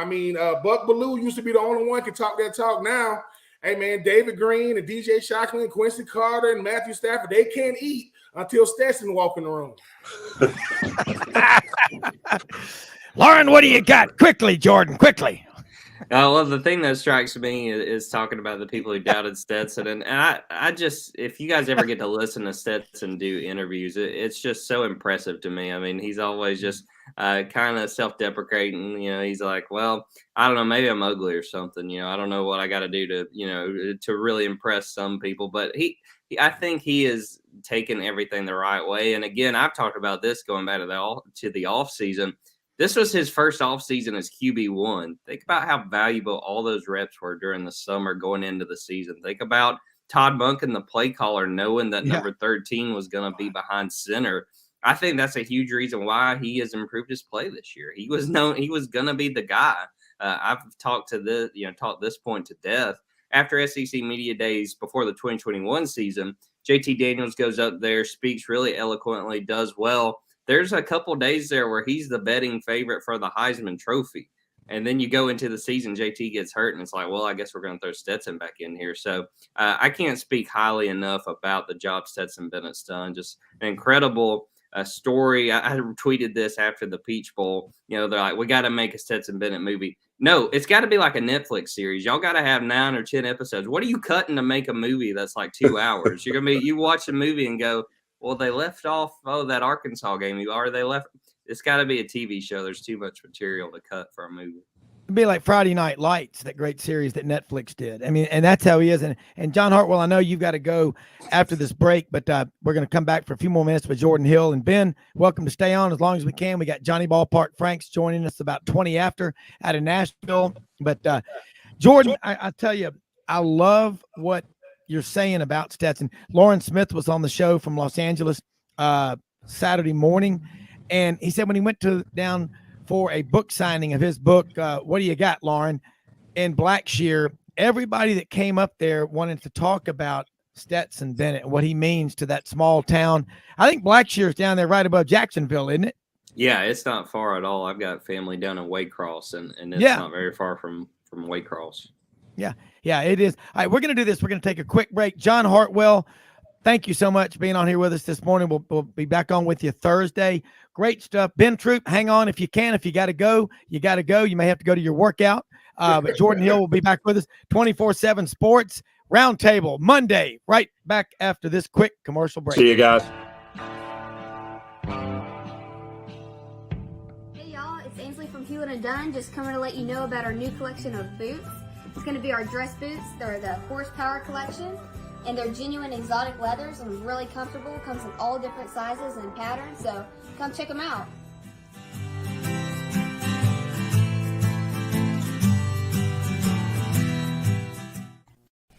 Buck Bellew used to be the only one can talk that talk now. Hey, man, David Green and DJ Shockley and Quincy Carter and Matthew Stafford, they can't eat until Stetson walk in the room. Lauren, what do you got? Quickly, Jordan, quickly. Well, the thing that strikes me is talking about the people who doubted Stetson. And I just, if you guys ever get to listen to Stetson do interviews, it's just so impressive to me. I mean, he's always just kind of self-deprecating. He's like, well, I don't know, maybe I'm ugly or something. I don't know what I got to do to really impress some people. But I think he is taking everything the right way. And again, I've talked about this going back to the off season. This was his first offseason as QB1. Think about how valuable all those reps were during the summer going into the season. Think about Todd Monken, the play caller, knowing that number 13 was going to be behind center. I think that's a huge reason why he has improved his play this year. He was going to be the guy. I've talked this point to death. After SEC Media Days before the 2021 season, JT Daniels goes up there, speaks really eloquently, does well. There's a couple days there where he's the betting favorite for the Heisman Trophy. And then you go into the season, JT gets hurt, and it's like, well, I guess we're going to throw Stetson back in here. So I can't speak highly enough about the job Stetson Bennett's done. Just an incredible story. I tweeted this after the Peach Bowl. They're like, we got to make a Stetson Bennett movie. No, it's got to be like a Netflix series. Y'all got to have 9 or 10 episodes. What are you cutting to make a movie that's like 2 hours? You watch a movie and go, well, they left off that Arkansas game. It's got to be a TV show. There's too much material to cut for a movie. It'd be like Friday Night Lights, that great series that Netflix did. And that's how he is. And John Hartwell, I know you've got to go after this break, but we're going to come back for a few more minutes with Jordan Hill. And Ben, welcome to stay on as long as we can. We got Johnny Ballpark Franks joining us about 20 after out of Nashville. But Jordan, I tell you, I love what you're saying about Stetson. Lauren Smith was on the show from Los Angeles Saturday morning, and he said when he went down for a book signing of his book, What Do You Got, Lauren, in Blackshear, everybody that came up there wanted to talk about Stetson Bennett and what he means to that small town. I think Blackshear is down there right above Jacksonville, isn't it? Yeah, it's not far at all. I've got family down in Waycross, and it's not very far from Waycross. Yeah, it is. All right, we're going to do this. We're going to take a quick break. John Hartwell, thank you so much for being on here with us this morning. We'll be back on with you Thursday. Great stuff. Ben Troupe, hang on if you can. If you got to go, you got to go. You may have to go to your workout. But Jordan Hill will be back with us. 24/7 Sports Roundtable Monday, right back after this quick commercial break. See you guys. Hey y'all, it's Ainsley from Hewlett & Dunn, just coming to let you know about our new collection of boots. It's going to be our dress boots. They're the horsepower collection, and they're genuine exotic leathers and really comfortable. Comes in all different sizes and patterns, so come check them out.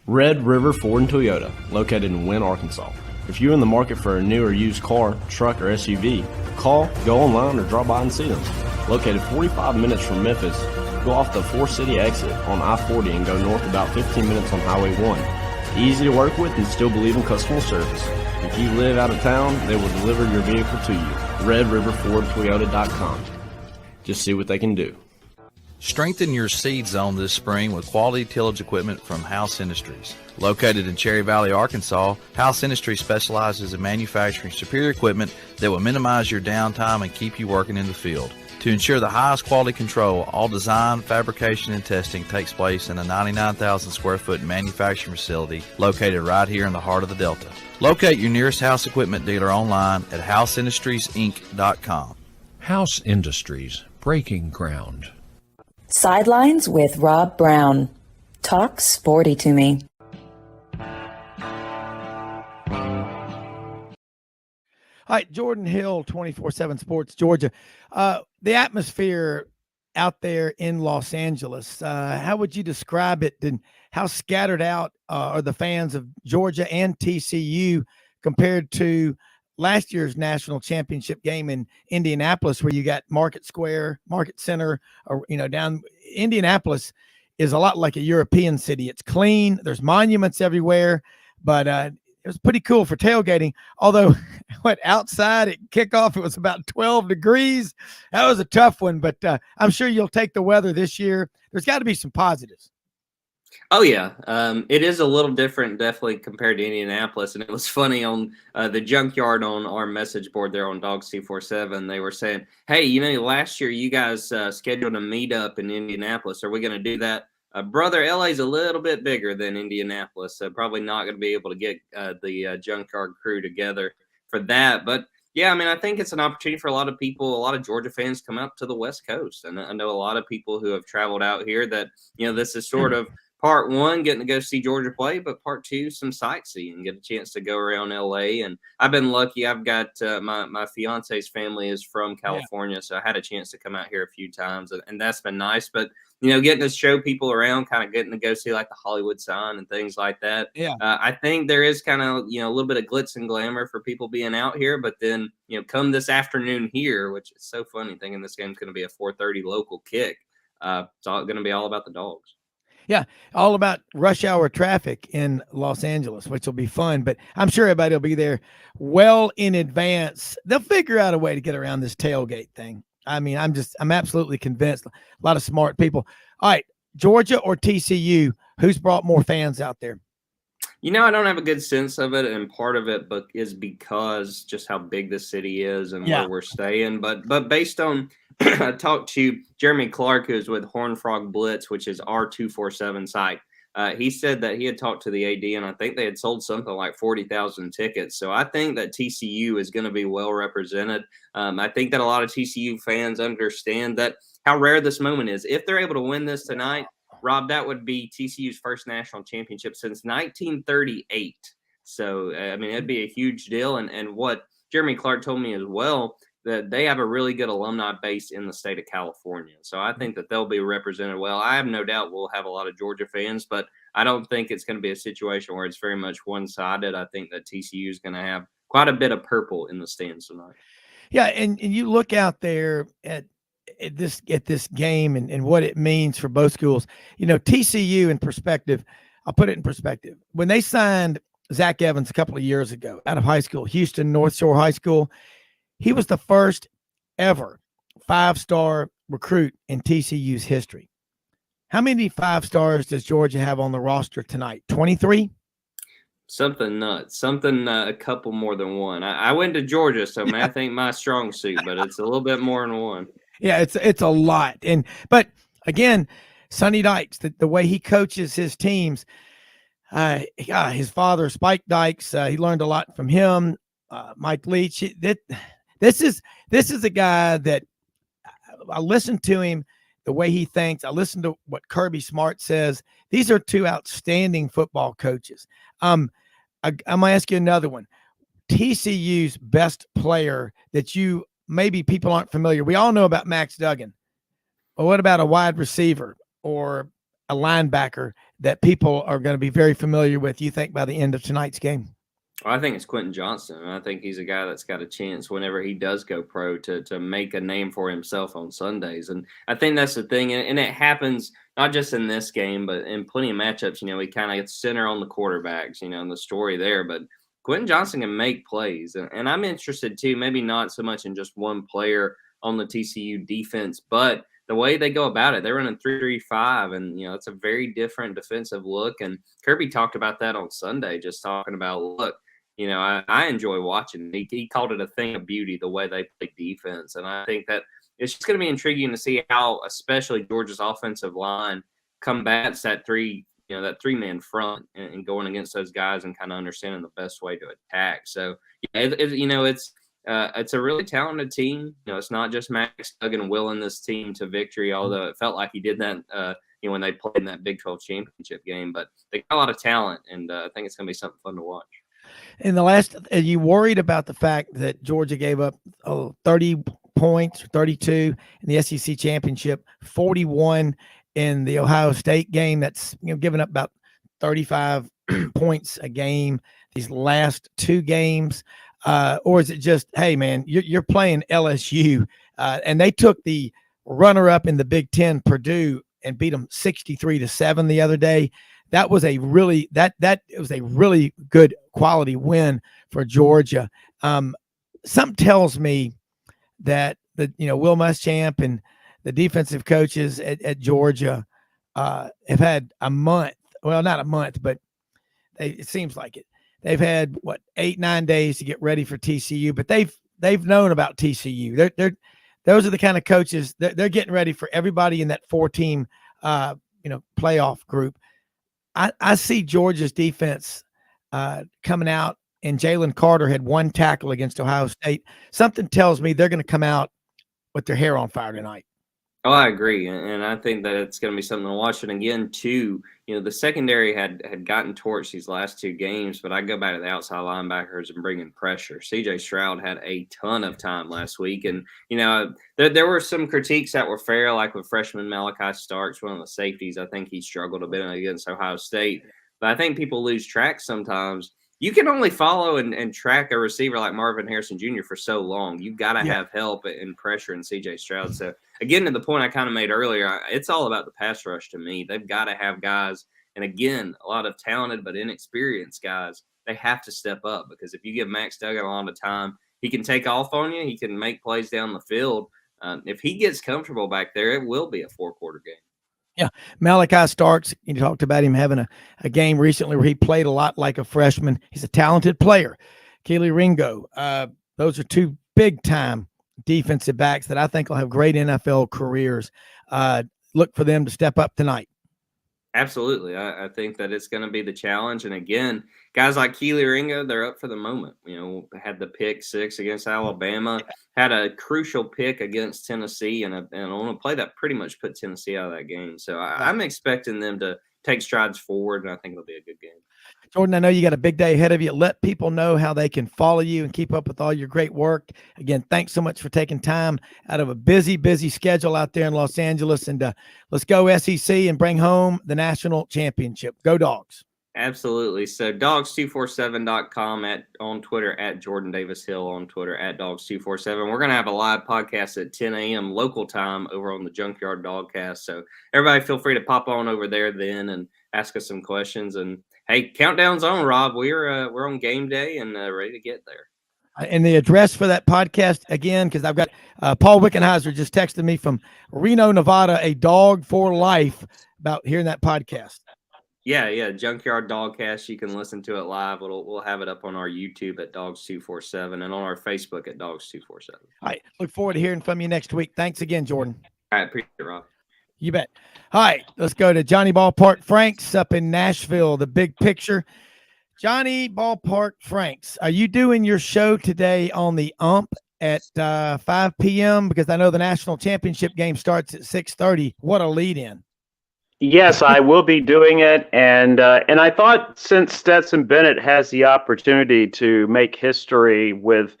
Red River Ford and Toyota, located in Wynne, Arkansas. If you're in the market for a new or used car, truck, or SUV, call, go online, or drop by and see them. Located 45 minutes from Memphis, go off the 4-city exit on I-40 and go north about 15 minutes on Highway 1. Easy to work with and still believe in customer service. If you live out of town, they will deliver your vehicle to you. RedRiverFordToyota.com. Just see what they can do. Strengthen your seed zone this spring with quality tillage equipment from House Industries. Located in Cherry Valley, Arkansas, House Industries specializes in manufacturing superior equipment that will minimize your downtime and keep you working in the field. To ensure the highest quality control, all design, fabrication, and testing takes place in a 99,000 square foot manufacturing facility located right here in the heart of the Delta. Locate your nearest House Equipment dealer online at houseindustriesinc.com. House Industries, breaking ground. Sidelines with Rob Browne. Talk sporty to me. All right, Jordan Hill, 24/7 Sports, Georgia. The atmosphere out there in Los Angeles, how would you describe it, and how scattered out are the fans of Georgia and TCU compared to last year's national championship game in Indianapolis, where you got Market Square, Market Center, or down Indianapolis is a lot like a European city. It's clean. There's monuments everywhere, but it was pretty cool for tailgating. Although, outside at kickoff, it was about 12 degrees. That was a tough one, but I'm sure you'll take the weather this year. There's got to be some positives. Oh, yeah. It is a little different, definitely, compared to Indianapolis. And it was funny on the junkyard on our message board there on Dogs 247. They were saying, hey, last year you guys scheduled a meetup in Indianapolis. Are we going to do that? Brother, LA's a little bit bigger than Indianapolis, so probably not going to be able to get the junkyard crew together for that. But, yeah, I think it's an opportunity for a lot of people, a lot of Georgia fans come up to the West Coast. And I know a lot of people who have traveled out here that, this is sort of part one, getting to go see Georgia play, but part two, some sightseeing, get a chance to go around LA. And I've been lucky. I've got my fiance's family is from California, so I had a chance to come out here a few times, and that's been nice. But, getting to show people around, kind of getting to go see like the Hollywood sign and things like that. Yeah. I think there is kind of, a little bit of glitz and glamour for people being out here. But then, come this afternoon here, which is so funny thinking this game's going to be a 4:30 local kick. It's all going to be all about the Dogs. Yeah, all about rush hour traffic in Los Angeles, which will be fun. But I'm sure everybody will be there well in advance. They'll figure out a way to get around this tailgate thing. I'm absolutely convinced. A lot of smart people. All right, Georgia or TCU, who's brought more fans out there? I don't have a good sense of it, and part of it is because just how big the city is and where we're staying. But based on I talked to Jeremy Clark, who's with Horned Frog Blitz, which is our 247 site. He said that he had talked to the AD, and I think they had sold something like 40,000 tickets. So I think that TCU is going to be well represented. I think that a lot of TCU fans understand that how rare this moment is. If they're able to win this tonight, Rob, that would be TCU's first national championship since 1938. So, it'd be a huge deal. And what Jeremy Clark told me as well, that they have a really good alumni base in the state of California. So I think that they'll be represented well. I have no doubt we'll have a lot of Georgia fans, but I don't think it's going to be a situation where it's very much one-sided. I think that TCU is going to have quite a bit of purple in the stands tonight. Yeah, and you look out there at this game and what it means for both schools. TCU in perspective, I'll put it in perspective. When they signed Zach Evans a couple of years ago out of high school, Houston North Shore High School, he was the first ever 5-star recruit in TCU's history. How many 5-stars does Georgia have on the roster tonight? 23? Something nuts. Something a couple more than one. I went to Georgia, so I think my strong suit, but it's a little bit more than one. Yeah, it's a lot. But again, Sonny Dykes, the way he coaches his teams, his father, Spike Dykes, he learned a lot from him. Mike Leach, This is a guy that I listen to him, the way he thinks. I listen to what Kirby Smart says. These are two outstanding football coaches. I'm going to ask you another one. TCU's best player that maybe people aren't familiar. We all know about Max Duggan. But what about a wide receiver or a linebacker that people are going to be very familiar with, you think, by the end of tonight's game? I think it's Quentin Johnston. I think he's a guy that's got a chance whenever he does go pro to make a name for himself on Sundays. And I think that's the thing. And it happens not just in this game, but in plenty of matchups. We kind of center on the quarterbacks, and the story there. But Quentin Johnston can make plays. And I'm interested, too, maybe not so much in just one player on the TCU defense, but the way they go about it. They're running 3-3-5, and, it's a very different defensive look. And Kirby talked about that on Sunday, just talking about, look, I enjoy watching. He called it a thing of beauty, the way they play defense. And I think that, it's just going to be intriguing to see how, especially Georgia's offensive line, combats that three-man front and going against those guys and kind of understanding the best way to attack. So, it's a really talented team. It's not just Max Duggan willing this team to victory, although it felt like he did that, when they played in that Big 12 championship game. But they got a lot of talent, and I think it's going to be something fun to watch. In the last, are you worried about the fact that Georgia gave up 30 points, 32 in the SEC championship, 41 in the Ohio State game? That's giving up about 35 points a game these last two games, or is it just, hey man, you're playing LSU, and they took the runner-up in the Big Ten, Purdue, and beat them 63-7 the other day. That was a really it was a really good quality win for Georgia. Something tells me that Will Muschamp and the defensive coaches at Georgia have had a month. Well, not a month, but it seems like it. They've had 8-9 days to get ready for TCU, but they've known about TCU. Those are the kind of coaches they're getting ready for everybody in that 4-team playoff group. I see Georgia's defense coming out, and Jalen Carter had one tackle against Ohio State. Something tells me they're going to come out with their hair on fire tonight. Oh, I agree, and I think that it's going to be something to watch. And again, too, the secondary had gotten torched these last two games, but I go back to the outside linebackers and bring in pressure. C.J. Stroud had a ton of time last week, and there were some critiques that were fair, like with freshman Malachi Starks, one of the safeties. I think he struggled a bit against Ohio State, but I think people lose track sometimes. You can only follow and track a receiver like Marvin Harrison Jr. for so long. You've got to have help and pressure in C.J. Stroud. So, again, to the point I kind of made earlier, it's all about the pass rush to me. They've got to have guys, and again, a lot of talented but inexperienced guys, they have to step up, because if you give Max Duggan a lot of time, he can take off on you. He can make plays down the field. If he gets comfortable back there, it will be a four-quarter game. Yeah, Malachi Starks, you talked about him having a game recently where he played a lot like a freshman. He's a talented player. Keely Ringo, those are two big-time defensive backs that I think will have great NFL careers. Look for them to step up tonight. Absolutely. I think that it's going to be the challenge. And again, guys like Keely Ringo, they're up for the moment. Had the pick 6 against Alabama, had a crucial pick against Tennessee, and on a play that pretty much put Tennessee out of that game. So I'm expecting them to take strides forward, and I think it'll be a good game. Jordan, I know you got a big day ahead of you. Let people know how they can follow you and keep up with all your great work. Again, thanks so much for taking time out of a busy, busy schedule out there in Los Angeles. And let's go SEC and bring home the national championship. Go Dogs. Absolutely. So dogs247.com on Twitter, at Jordan Davis Hill on Twitter, at dogs247. We're going to have a live podcast at 10 a.m. local time over on the Junkyard Dogcast. So everybody feel free to pop on over there then and ask us some questions. And hey, countdown's on, Rob. We're on game day and ready to get there. And the address for that podcast, again, because I've got Paul Wickenheiser just texted me from Reno, Nevada, a dog for life, about hearing that podcast. Yeah, Junkyard Dogcast. You can listen to it live. We'll have it up on our YouTube at Dogs247 and on our Facebook at Dogs247. All right. Look forward to hearing from you next week. Thanks again, Jordan. All right. Appreciate it, Rob. You bet. All right. Let's go to Johnny Ballpark Franks up in Nashville, the big picture. Johnny Ballpark Franks, are you doing your show today on the ump at 5 p.m.? Because I know the national championship game starts at 6:30. What a lead in. Yes, I will be doing it, and I thought, since Stetson Bennett has the opportunity to make history with,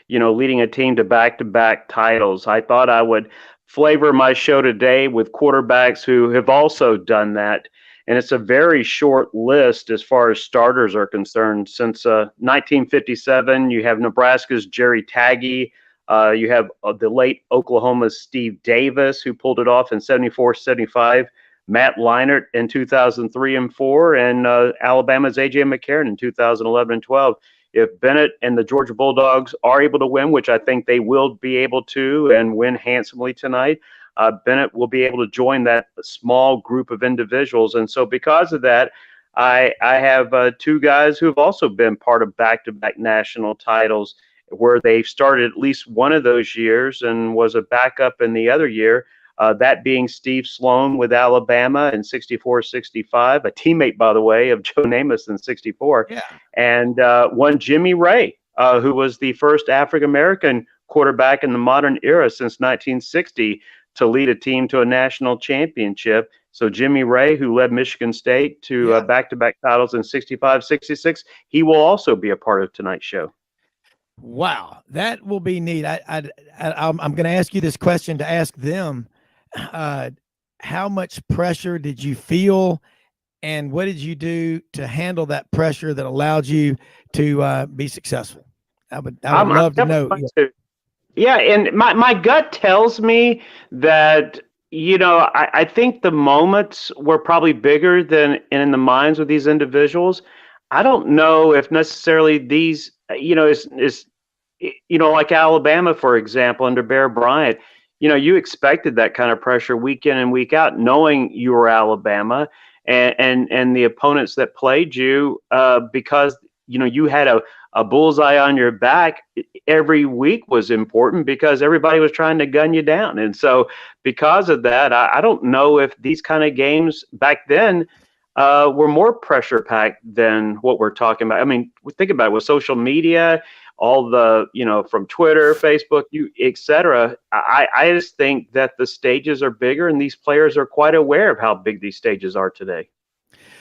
leading a team to back-to-back titles, I thought I would flavor my show today with quarterbacks who have also done that. And it's a very short list as far as starters are concerned. Since 1957, you have Nebraska's Jerry Tagge. You have the late Oklahoma's Steve Davis, who pulled it off in 74-75. Matt Leinart in 2003 and 4, and Alabama's A.J. McCarron in 2011 and 12. If Bennett and the Georgia Bulldogs are able to win, which I think they will be able to, and win handsomely tonight, Bennett will be able to join that small group of individuals. And so because of that, I have two guys who have also been part of back-to-back national titles, where they started at least one of those years and was a backup in the other year. That being Steve Sloan with Alabama in 64-65, a teammate, by the way, of Joe Namath in 64. Yeah. And one Jimmy Ray, who was the first African-American quarterback in the modern era since 1960 to lead a team to a national championship. So Jimmy Ray, who led Michigan State to back-to-back titles in 65, 66, he will also be a part of tonight's show. Wow, that will be neat. I'm going to ask you this question to ask them. How much pressure did you feel, and what did you do to handle that pressure that allowed you to be successful? I would love to know. Yeah, and my gut tells me that, I think the moments were probably bigger than in the minds of these individuals. I don't know if necessarily these, is like Alabama, for example, under Bear Bryant, you expected that kind of pressure week in and week out, knowing you were Alabama and the opponents that played you, because, you had a bullseye on your back. Every week was important because everybody was trying to gun you down. And so because of that, I don't know if these kind of games back then were more pressure packed than what we're talking about. I mean, think about it with social media, all the, from Twitter, Facebook, et cetera. I just think that the stages are bigger and these players are quite aware of how big these stages are today.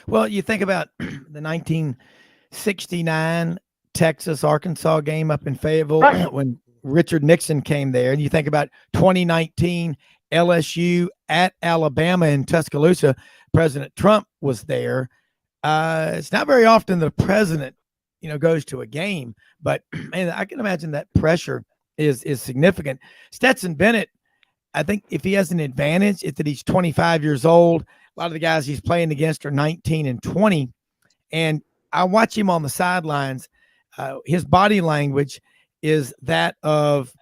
Well, you think about the 1969 Texas-Arkansas game up in Fayetteville, right, when Richard Nixon came there, and you think about 2019 LSU at Alabama in Tuscaloosa, President Trump was there. It's not very often the president, goes to a game, but man, I can imagine that pressure is significant. Stetson Bennett, I think if he has an advantage, it's that he's 25 years old. A lot of the guys he's playing against are 19 and 20. And I watch him on the sidelines. His body language is that of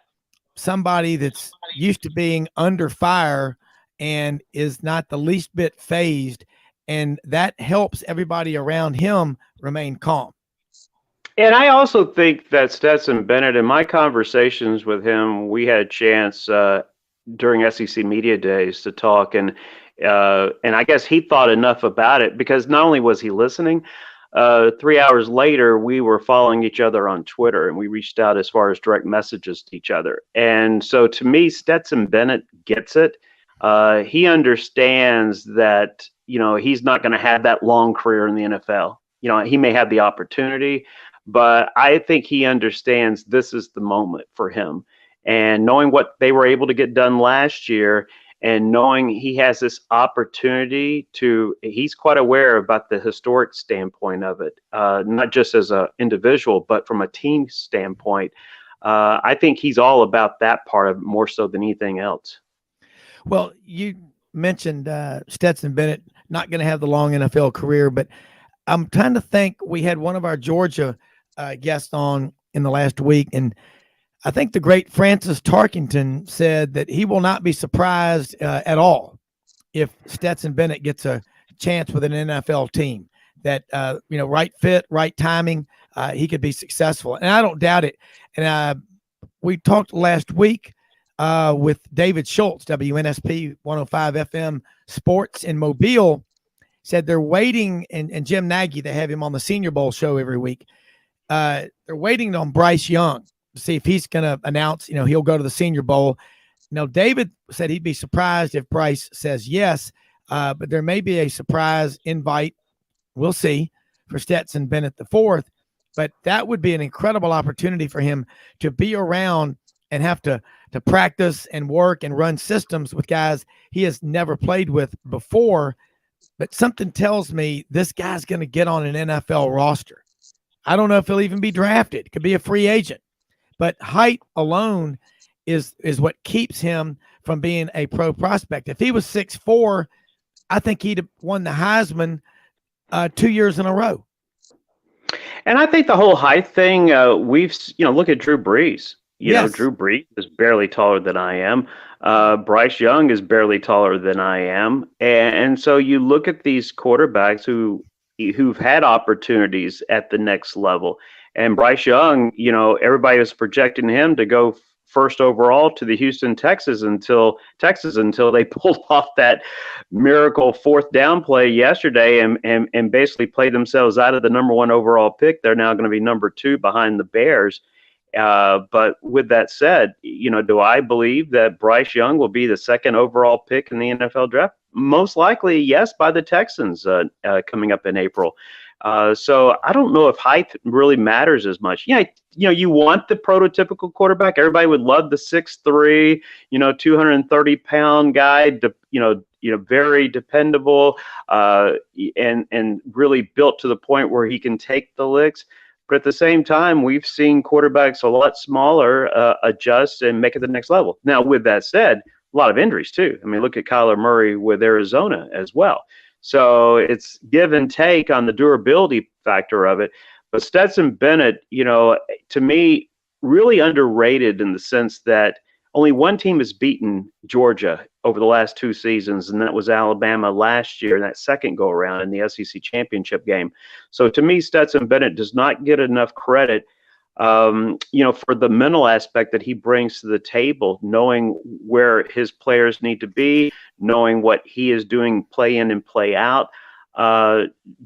somebody that's used to being under fire and is not the least bit phased. And that helps everybody around him remain calm. And I also think that Stetson Bennett, in my conversations with him, we had a chance during SEC Media Days to talk. And I guess he thought enough about it because not only was he listening, 3 hours later, we were following each other on Twitter and we reached out as far as direct messages to each other. And so to me, Stetson Bennett gets it. He understands that, he's not going to have that long career in the NFL. He may have the opportunity, but I think he understands this is the moment for him. And knowing what they were able to get done last year and knowing he has this opportunity he's quite aware about the historic standpoint of it, not just as an individual, but from a team standpoint. I think he's all about that part of it more so than anything else. Well, you mentioned Stetson Bennett not going to have the long NFL career, but I'm trying to think. We had one of our Georgia guests on in the last week, and I think the great Francis Tarkington said that he will not be surprised at all if Stetson Bennett gets a chance with an NFL team. That right fit, right timing, he could be successful, and I don't doubt it. And we talked last week with David Schultz, WNSP 105 FM Sports in Mobile, said they're waiting, and Jim Nagy, they have him on the Senior Bowl show every week. They're waiting on Bryce Young to see if he's going to announce, he'll go to the Senior Bowl. David said he'd be surprised if Bryce says yes, but there may be a surprise invite. We'll see for Stetson Bennett IV, but that would be an incredible opportunity for him to be around and have to practice and work and run systems with guys he has never played with before. But something tells me this guy's going to get on an NFL roster. I don't know if he'll even be drafted. It could be a free agent. But height alone is what keeps him from being a pro prospect. If he was 6'4", I think he'd have won the Heisman 2 years in a row. And I think the whole height thing, look at Drew Brees. Drew Brees is barely taller than I am. Bryce Young is barely taller than I am. And so you look at these quarterbacks who've had opportunities at the next level. And Bryce Young, everybody was projecting him to go first overall to the Houston Texans until they pulled off that miracle fourth down play yesterday and basically played themselves out of the number 1 overall pick. They're now going to be number 2 behind the Bears. But with that said, do I believe that Bryce Young will be the 2nd overall pick in the NFL draft? Most likely, yes, by the Texans coming up in April. So I don't know if height really matters as much. You want the prototypical quarterback. Everybody would love the 6'3", 230-pound guy, very dependable, and really built to the point where he can take the licks. But at the same time, we've seen quarterbacks a lot smaller adjust and make it the next level. Now, with that said, a lot of injuries too. I mean, look at Kyler Murray with Arizona as well. So it's give and take on the durability factor of it. But Stetson Bennett, to me, really underrated in the sense that only one team has beaten Georgia over the last 2 seasons, and that was Alabama last year in that second go-around in the SEC championship game. So to me, Stetson Bennett does not get enough credit, for the mental aspect that he brings to the table, knowing where his players need to be, knowing what he is doing play in and play out.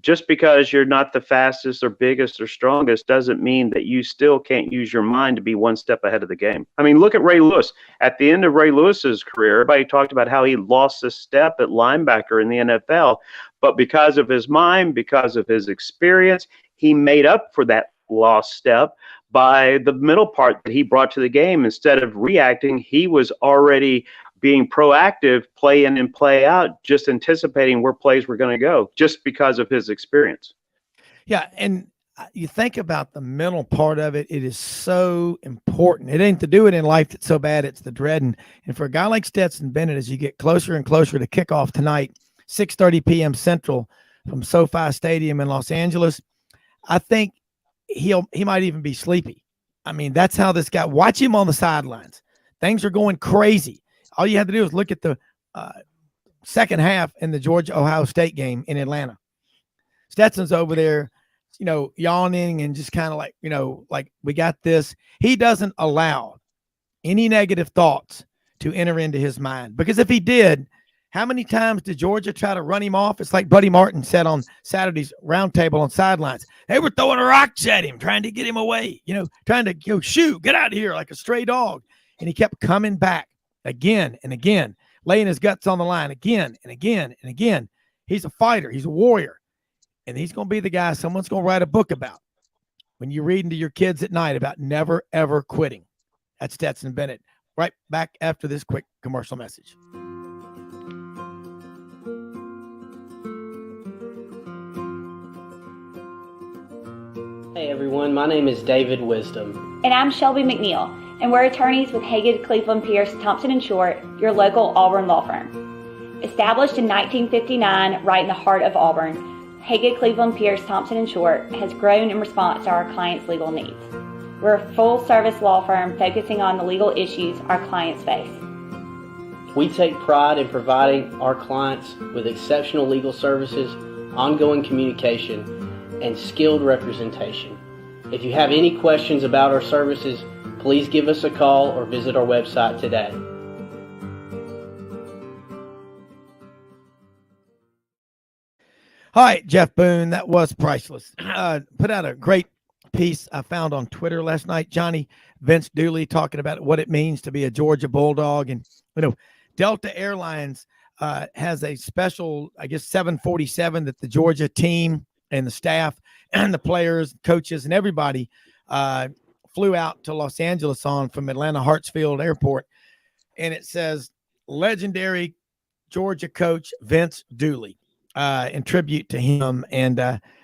Just because you're not the fastest or biggest or strongest doesn't mean that you still can't use your mind to be one step ahead of the game. I mean, look at Ray Lewis. At the end of Ray Lewis's career, everybody talked about how he lost a step at linebacker in the NFL, but because of his mind, because of his experience, he made up for that lost step by the middle part that he brought to the game. Instead of reacting, he was already being proactive, play in and play out, just anticipating where plays were going to go just because of his experience. Yeah, and you think about the mental part of it, it is so important. It ain't to do it in life that's so bad, it's the dreading. And for a guy like Stetson Bennett, as you get closer and closer to kickoff tonight, 6:30 p.m. Central from SoFi Stadium in Los Angeles, I think he might even be sleepy. I mean, that's how this guy, watch him on the sidelines. Things are going crazy. All you have to do is look at the second half in the Georgia-Ohio State game in Atlanta. Stetson's over there, yawning and just kind of like we got this. He doesn't allow any negative thoughts to enter into his mind, because if he did, how many times did Georgia try to run him off? It's like Buddy Martin said on Saturday's roundtable on Sidelines. They were throwing rocks at him, trying to get him away, trying to shoot, get out of here like a stray dog. And he kept coming back again and again, laying his guts on the line again and again and again. He's a fighter. He's a warrior. And he's going to be the guy someone's going to write a book about when you're reading to your kids at night about never, ever quitting. That's Stetson Bennett. Right back after this quick commercial message. Hey everyone, my name is David Wisdom. And I'm Shelby McNeil, and we're attorneys with Hagen, Cleveland, Pierce, Thompson & Short, your local Auburn law firm. Established in 1959 right in the heart of Auburn, Hagen, Cleveland, Pierce, Thompson & Short has grown in response to our clients' legal needs. We're a full-service law firm focusing on the legal issues our clients face. We take pride in providing our clients with exceptional legal services, ongoing communication, and skilled representation. If you have any questions about our services, please give us a call or visit our website today. All right, Jeff Boone, that was priceless. Put out a great piece I found on Twitter last night. Johnny Vince Dooley talking about what it means to be a Georgia Bulldog. And, Delta Airlines has a special, 747 that the Georgia team and the staff and the players, coaches, and everybody flew out to Los Angeles on from Atlanta Hartsfield Airport. And it says, legendary Georgia coach Vince Dooley, in tribute to him. And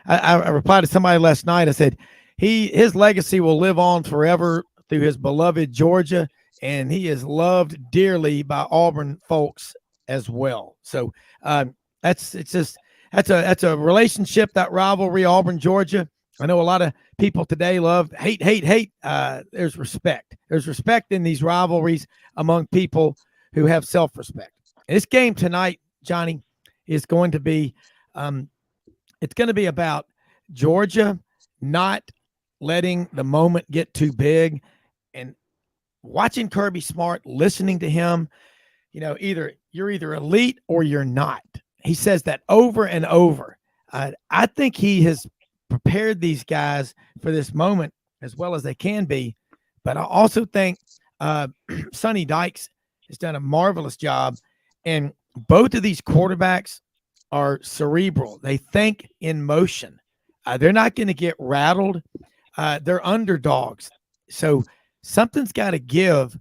I replied to somebody last night. I said, his legacy will live on forever through his beloved Georgia, and he is loved dearly by Auburn folks as well. So that's a relationship, that rivalry, Auburn, Georgia. I know a lot of people today love hate. There's respect. There's respect in these rivalries among people who have self-respect. And this game tonight, Johnny, is going to be, it's going to be about Georgia not letting the moment get too big, and watching Kirby Smart, listening to him, you're either elite or you're not. He says that over and over. I think he has prepared these guys for this moment as well as they can be. But I also think Sonny Dykes has done a marvelous job. And both of these quarterbacks are cerebral. They think in motion. They're not going to get rattled. They're underdogs. So something's got to give.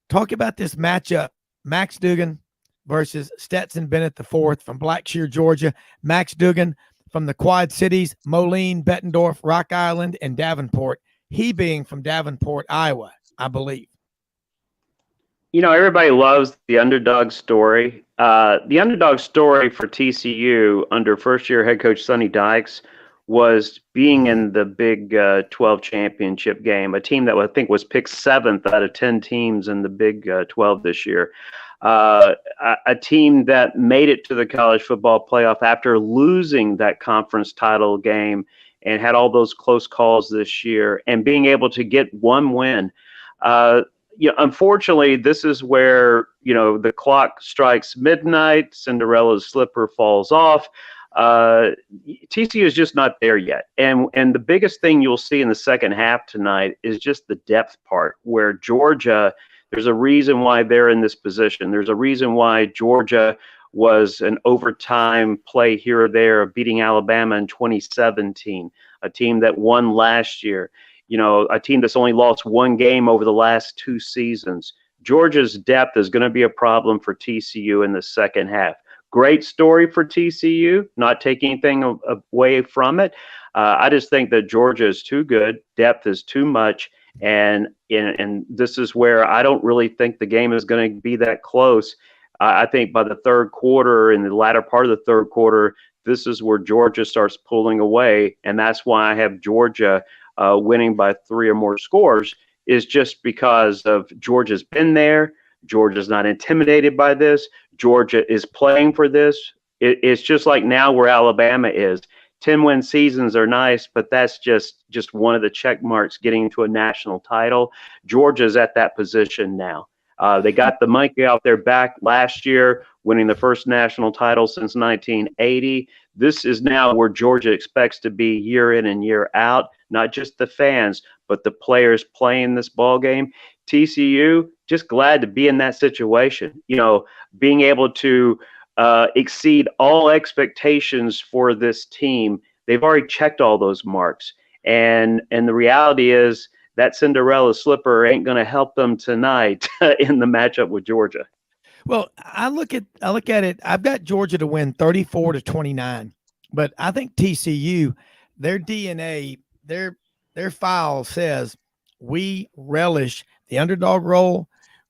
Talk about this matchup. Max Duggan versus Stetson Bennett IV from Blackshear, Georgia. Max Duggan from the Quad Cities, Moline, Bettendorf, Rock Island, and Davenport. He being from Davenport, Iowa, I believe. Everybody loves the underdog story. The underdog story for TCU under first-year head coach Sonny Dykes was being in the Big 12 championship game, a team that I think was picked 7th out of 10 teams in the Big 12 this year. A team that made it to the college football playoff after losing that conference title game and had all those close calls this year, and being able to get one win. Unfortunately, this is where, the clock strikes midnight, Cinderella's slipper falls off. TCU is just not there yet. And the biggest thing you'll see in the second half tonight is just the depth part, where Georgia, there's a reason why they're in this position. There's a reason why Georgia was an overtime play here or there, beating Alabama in 2017, a team that won last year, a team that's only lost one game over the last 2 seasons. Georgia's depth is going to be a problem for TCU in the second half. Great story for TCU, not taking anything away from it. I just think that Georgia is too good. Depth is too much. And this is where I don't really think the game is going to be that close. I think by the third quarter, in the latter part of the third quarter, this is where Georgia starts pulling away. And that's why I have Georgia winning by 3 or more scores, is just because of Georgia's been there. Georgia's not intimidated by this. Georgia is playing for this. It's just like now where Alabama is. 10-win seasons are nice, but that's just one of the check marks getting to a national title. Georgia's at that position now. They got the monkey out their back last year, winning the first national title since 1980. This is now where Georgia expects to be year in and year out, not just the fans, but the players playing this ball game. TCU, just glad to be in that situation, being able to exceed all expectations for this team. They've already checked all those marks. And the reality is that Cinderella slipper ain't going to help them tonight in the matchup with Georgia. Well, I look at it. I've got Georgia to win 34-29, but I think TCU, their DNA, their file says we relish the underdog role.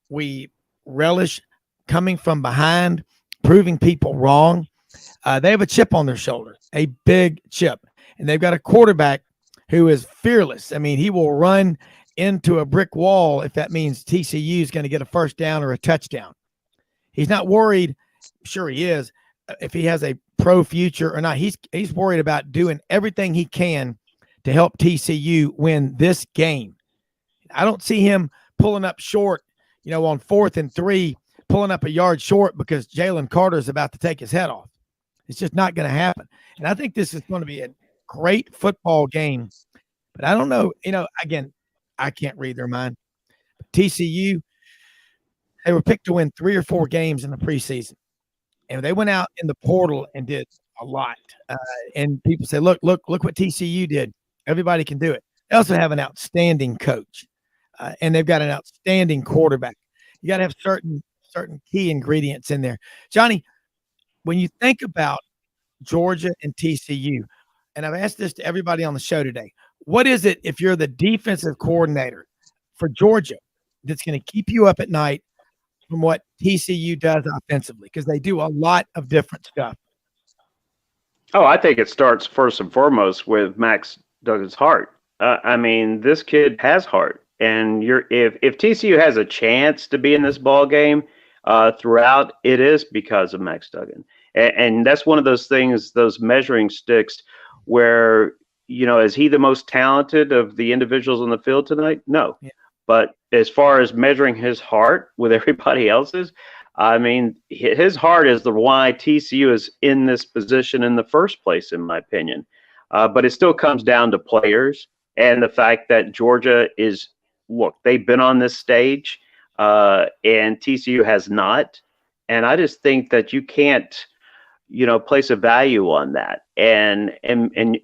We relish coming from behind, proving people wrong. They have a chip on their shoulder, a big chip, and they've got a quarterback who is fearless. I mean, he will run into a brick wall if that means TCU is going to get a first down or a touchdown. He's not worried. Sure, he is. If he has a pro future or not, he's worried about doing everything he can to help TCU win this game. I don't see him pulling up short, on 4th and 3, pulling up a yard short because Jalen Carter is about to take his head off. It's just not going to happen. And I think this is going to be a great football game. But I don't know. Again, I can't read their mind. TCU, they were picked to win 3 or 4 games in the preseason. And they went out in the portal and did a lot. And people say, look what TCU did. Everybody can do it. They also have an outstanding coach. And they've got an outstanding quarterback. You got to have certain key ingredients in there. Johnny, when you think about Georgia and TCU, and I've asked this to everybody on the show today, what is it, if you're the defensive coordinator for Georgia, that's going to keep you up at night from what TCU does offensively? Because they do a lot of different stuff. Oh, I think it starts first and foremost with Max Duggan's heart. This kid has heart. And if TCU has a chance to be in this ball game throughout, it is because of Max Duggan. And that's one of those things, those measuring sticks, where is he the most talented of the individuals on the field tonight? No. Yeah. But as far as measuring his heart with everybody else's, I mean, his heart is the why TCU is in this position in the first place, in my opinion. But it still comes down to players and the fact that Georgia is, look, they've been on this stage and TCU has not. And I just think that you can't, place a value on that. And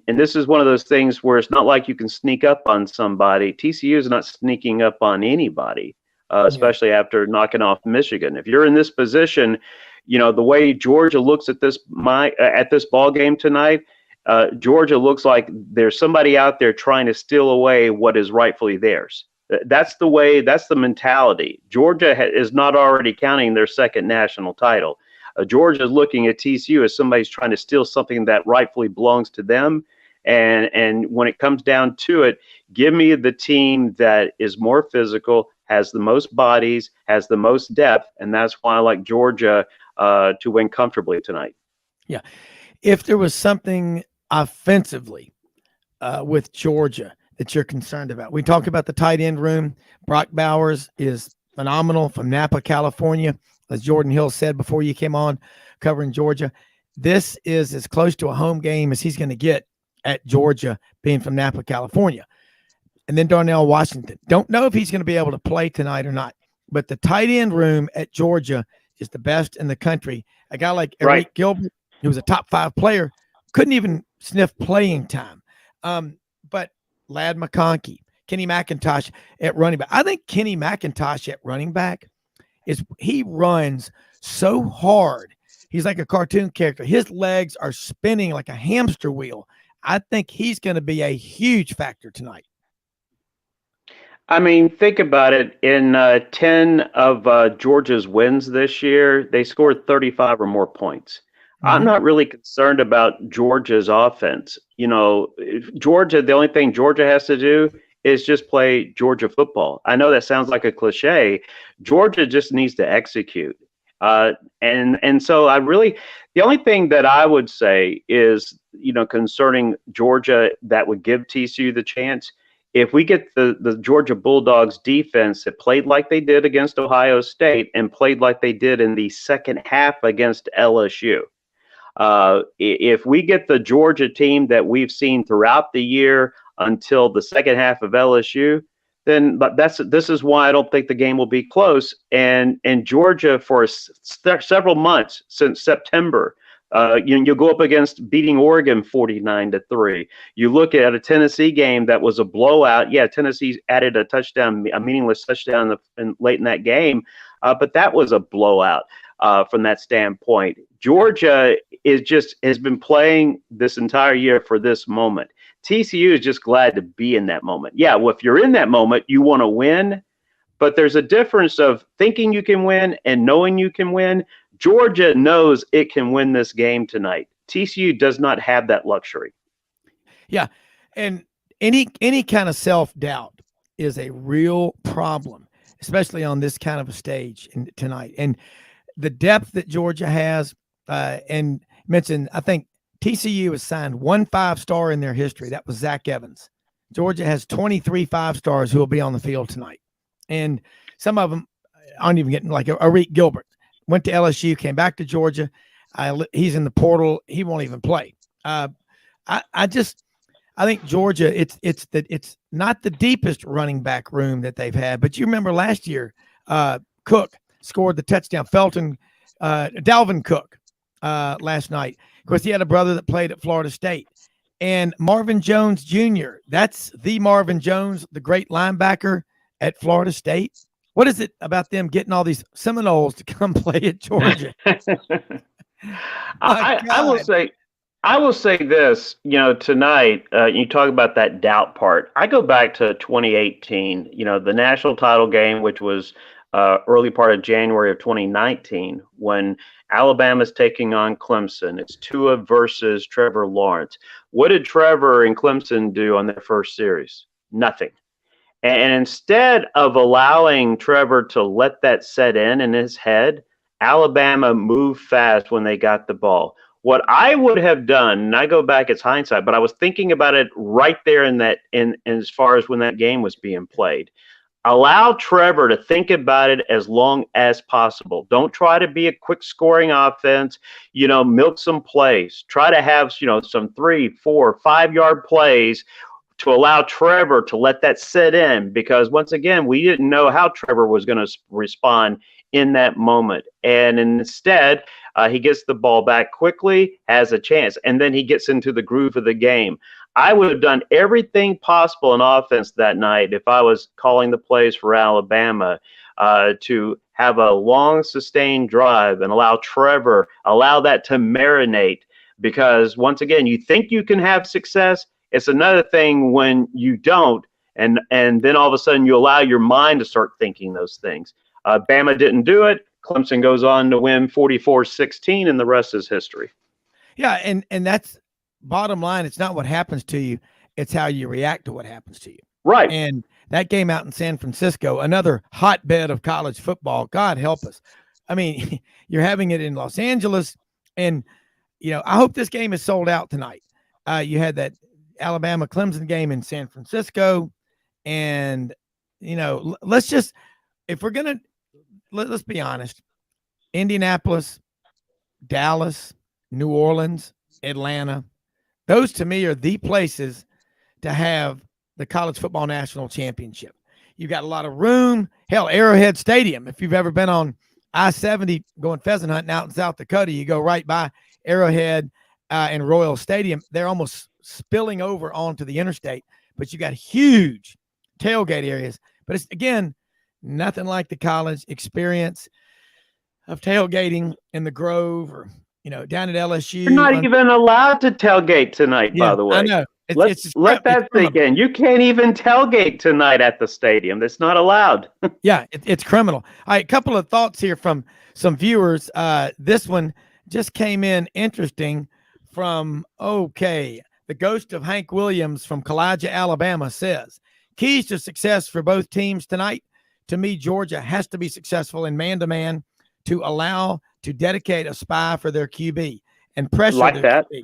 this is one of those things where it's not like you can sneak up on somebody. TCU is not sneaking up on anybody, especially after knocking off Michigan. If you're in this position, the way Georgia looks at this ball game tonight, Georgia looks like there's somebody out there trying to steal away what is rightfully theirs. That's the mentality. Georgia is not already counting their second national title. Georgia is looking at TCU as somebody's trying to steal something that rightfully belongs to them. And when it comes down to it, give me the team that is more physical, has the most bodies, has the most depth, and that's why I like Georgia to win comfortably tonight. Yeah. If there was something offensively with Georgia that you're concerned about, we talked about the tight end room. Brock Bowers is phenomenal from Napa, California. As Jordan Hill said before you came on covering Georgia, this is as close to a home game as he's going to get at Georgia, being from Napa, California. And then Darnell Washington. Don't know if he's going to be able to play tonight or not, but the tight end room at Georgia is the best in the country. A guy like Eric Gilbert, who was a top 5 player, couldn't even sniff playing time. But Ladd McConkey, Kenny McIntosh at running back. I think Kenny McIntosh at running back he runs so hard. He's like a cartoon character. His legs are spinning like a hamster wheel. I think he's going to be a huge factor tonight. I mean, think about it. In 10 of Georgia's wins this year, they scored 35 or more points. I'm not really concerned about Georgia's offense. Georgia, the only thing Georgia has to do is just play Georgia football. I know that sounds like a cliche. Georgia just needs to execute. And so the only thing that I would say is, concerning Georgia that would give TCU the chance, if we get the Georgia Bulldogs defense that played like they did against Ohio State and played like they did in the second half against LSU, if we get the Georgia team that we've seen throughout the year until the second half of LSU, then this is why I don't think the game will be close. And Georgia, for several months since September, you go up against beating Oregon 49-3. You look at a Tennessee game that was a blowout. Yeah, Tennessee added a touchdown, a meaningless touchdown late in that game, but that was a blowout from that standpoint. Georgia has been playing this entire year for this moment. TCU is just glad to be in that moment. Yeah, well, if you're in that moment, you want to win, but there's a difference of thinking you can win and knowing you can win. Georgia knows it can win this game tonight. TCU does not have that luxury. Yeah, and any kind of self-doubt is a real problem, especially on this kind of a stage tonight. And the depth that Georgia has, and mentioned, I think TCU has signed one 5-star in their history. That was Zach Evans. Georgia has 23 5-stars who will be on the field tonight. And some of them aren't even getting, like Eric Gilbert. Went to LSU, came back to Georgia. He's in the portal. He won't even play. I think Georgia, it's not the deepest running back room that they've had. But you remember last year, Cook scored the touchdown. Dalvin Cook last night. Of course, he had a brother that played at Florida State. And Marvin Jones Jr., that's the Marvin Jones, the great linebacker at Florida State. What is it about them getting all these Seminoles to come play at Georgia? I will say this, tonight, you talk about that doubt part. I go back to 2018, the national title game, which was early part of January of 2019, when Alabama's taking on Clemson. It's Tua versus Trevor Lawrence. What did Trevor and Clemson do on their first series? Nothing. And instead of allowing Trevor to let that set in his head, Alabama moved fast when they got the ball. What I would have done, and I go back, it's hindsight, but I was thinking about it right there in as far as when that game was being played. Allow Trevor to think about it as long as possible. Don't try to be a quick scoring offense, milk some plays. Try to have, some 3, 4, 5 yard plays to allow Trevor to let that sit in, because once again, we didn't know how Trevor was going to respond in that moment. And instead, he gets the ball back quickly, has a chance, and then he gets into the groove of the game. I would have done everything possible in offense that night if I was calling the plays for Alabama to have a long, sustained drive and allow that to marinate. Because once again, you think you can have success. It's another thing when you don't, and then all of a sudden you allow your mind to start thinking those things. Bama didn't do it. Clemson goes on to win 44-16, and the rest is history. Yeah, and that's bottom line. It's not what happens to you. It's how you react to what happens to you. Right. And that game out in San Francisco, another hotbed of college football. God help us. I mean, you're having it in Los Angeles, and, I hope this game is sold out tonight. You had that Alabama-Clemson game in San Francisco, and, let's just – if we're going to – let's be honest. Indianapolis, Dallas, New Orleans, Atlanta, those to me are the places to have the college football national championship. You've got a lot of room. Hell, Arrowhead Stadium. If you've ever been on I-70 going pheasant hunting out in South Dakota, you go right by Arrowhead and Royal Stadium. They're almost spilling over onto the interstate, but you got huge tailgate areas. But it's, again, nothing like the college experience of tailgating in the Grove or, down at LSU. You're not even allowed to tailgate tonight, by the way. I know. Let that sink in. You can't even tailgate tonight at the stadium. That's not allowed. Yeah, it's criminal. All right, a couple of thoughts here from some viewers. This one just came in interesting from, the ghost of Hank Williams from Kalijah, Alabama says, keys to success for both teams tonight. To me, Georgia has to be successful in man-to-man to dedicate a spy for their QB and pressure like their that. QB.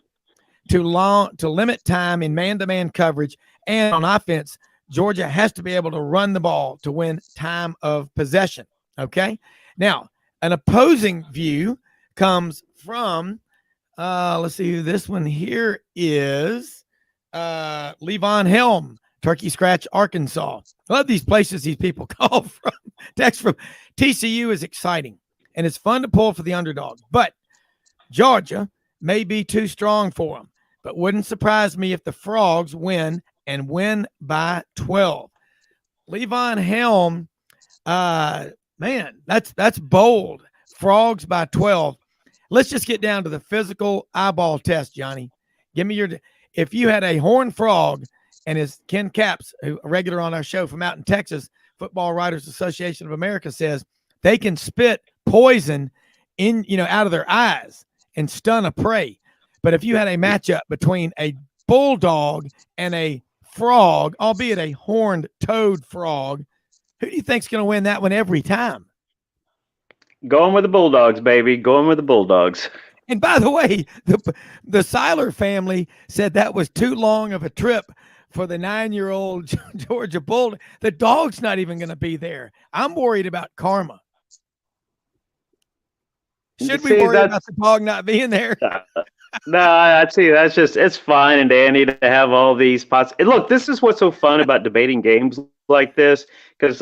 To limit time in man-to-man coverage, and on offense, Georgia has to be able to run the ball to win time of possession. Okay. Now, an opposing view comes from, let's see who this one here is. Levon Helm, Turkey Scratch, Arkansas. I love these places these people call from. Text from TCU is exciting, and it's fun to pull for the underdog. But Georgia may be too strong for them. But wouldn't surprise me if the Frogs win and win by 12. Levon Helm, man, that's bold. Frogs by 12. Let's just get down to the physical eyeball test, Johnny. Give me if you had a horned frog, and as Ken Capps, a regular on our show from out in Texas, Football Writers Association of America, says they can spit poison out of their eyes and stun a prey. But if you had a matchup between a bulldog and a frog, albeit a horned toad frog, who do you think's going to win that one every time? Going with the Bulldogs, baby. Going with the Bulldogs. And by the way, the Seiler family said that was too long of a trip for the 9-year-old Georgia Bulldog. The dog's not even going to be there. I'm worried about karma. Should we worry about the dog not being there? No, I'd see. That's just, it's fine and dandy to have all these pots. And look, this is what's so fun about debating games like this, because,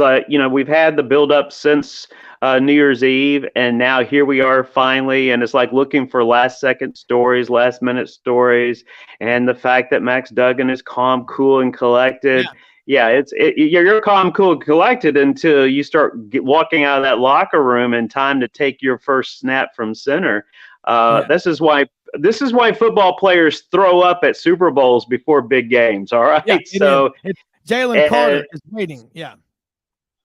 we've had the build-up since New Year's Eve, and now here we are finally, and it's like looking for last-second stories, last-minute stories, and the fact that Max Duggan is calm, cool, and collected. Yeah, you're calm, cool, and collected until you start walking out of that locker room in time to take your first snap from center. This is why football players throw up at Super Bowls before big games. All right. Yeah, so Jalen Carter is waiting. Yeah.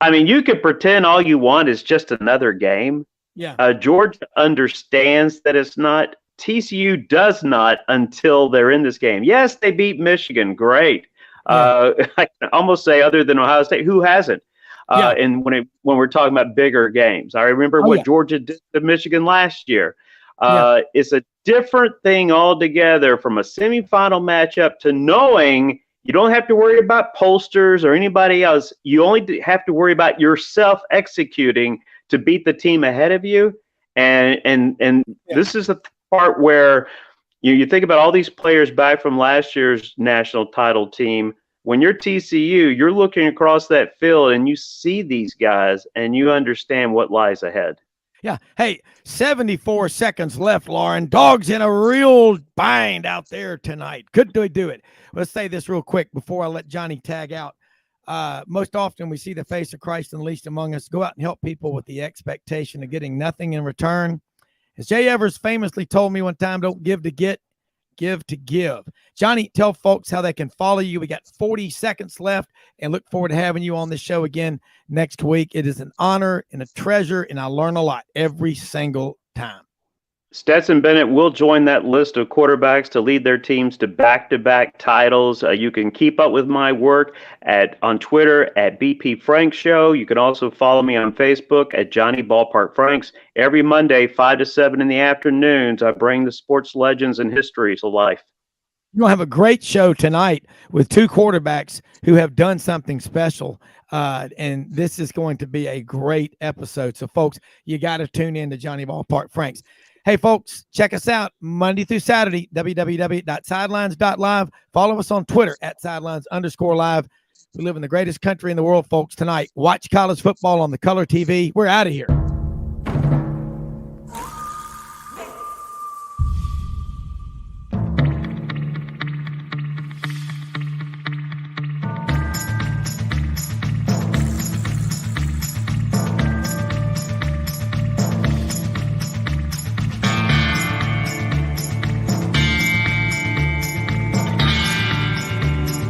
I mean, you could pretend all you want is just another game. Yeah. Georgia understands that it's not. TCU does not until they're in this game. Yes, they beat Michigan. Great. I can almost say, other than Ohio State, who hasn't? And when we're talking about bigger games, I remember what Georgia did to Michigan last year. It's a different thing altogether from a semifinal matchup to knowing you don't have to worry about pollsters or anybody else. You only have to worry about yourself executing to beat the team ahead of you. And this is the part where you think about all these players back from last year's national title team. When you're TCU, you're looking across that field and you see these guys and you understand what lies ahead. Yeah. Hey, 74 seconds left, Lauren. Dogs in a real bind out there tonight. Could they do it? Let's say this real quick before I let Johnny tag out. Most often we see the face of Christ and least among us. Go out and help people with the expectation of getting nothing in return. As Jay Evers famously told me one time, don't give to get, give to give. Johnny, tell folks how they can follow you. We got 40 seconds left and look forward to having you on this show again next week. It is an honor and a treasure, and I learn a lot every single time. Stetson Bennett will join that list of quarterbacks to lead their teams to back-to-back titles. You can keep up with my work on Twitter at BP Frank Show. You can also follow me on Facebook at Johnny Ballpark Franks. Every Monday, 5 to 7 in the afternoons, I bring the sports legends and history to life. You're going to have a great show tonight with two quarterbacks who have done something special, and this is going to be a great episode. So, folks, you got to tune in to Johnny Ballpark Franks. Hey, folks, check us out Monday through Saturday, www.sidelines.live. Follow us on Twitter at sidelines_live. We live in the greatest country in the world, folks. Tonight, watch college football on the Color TV. We're out of here.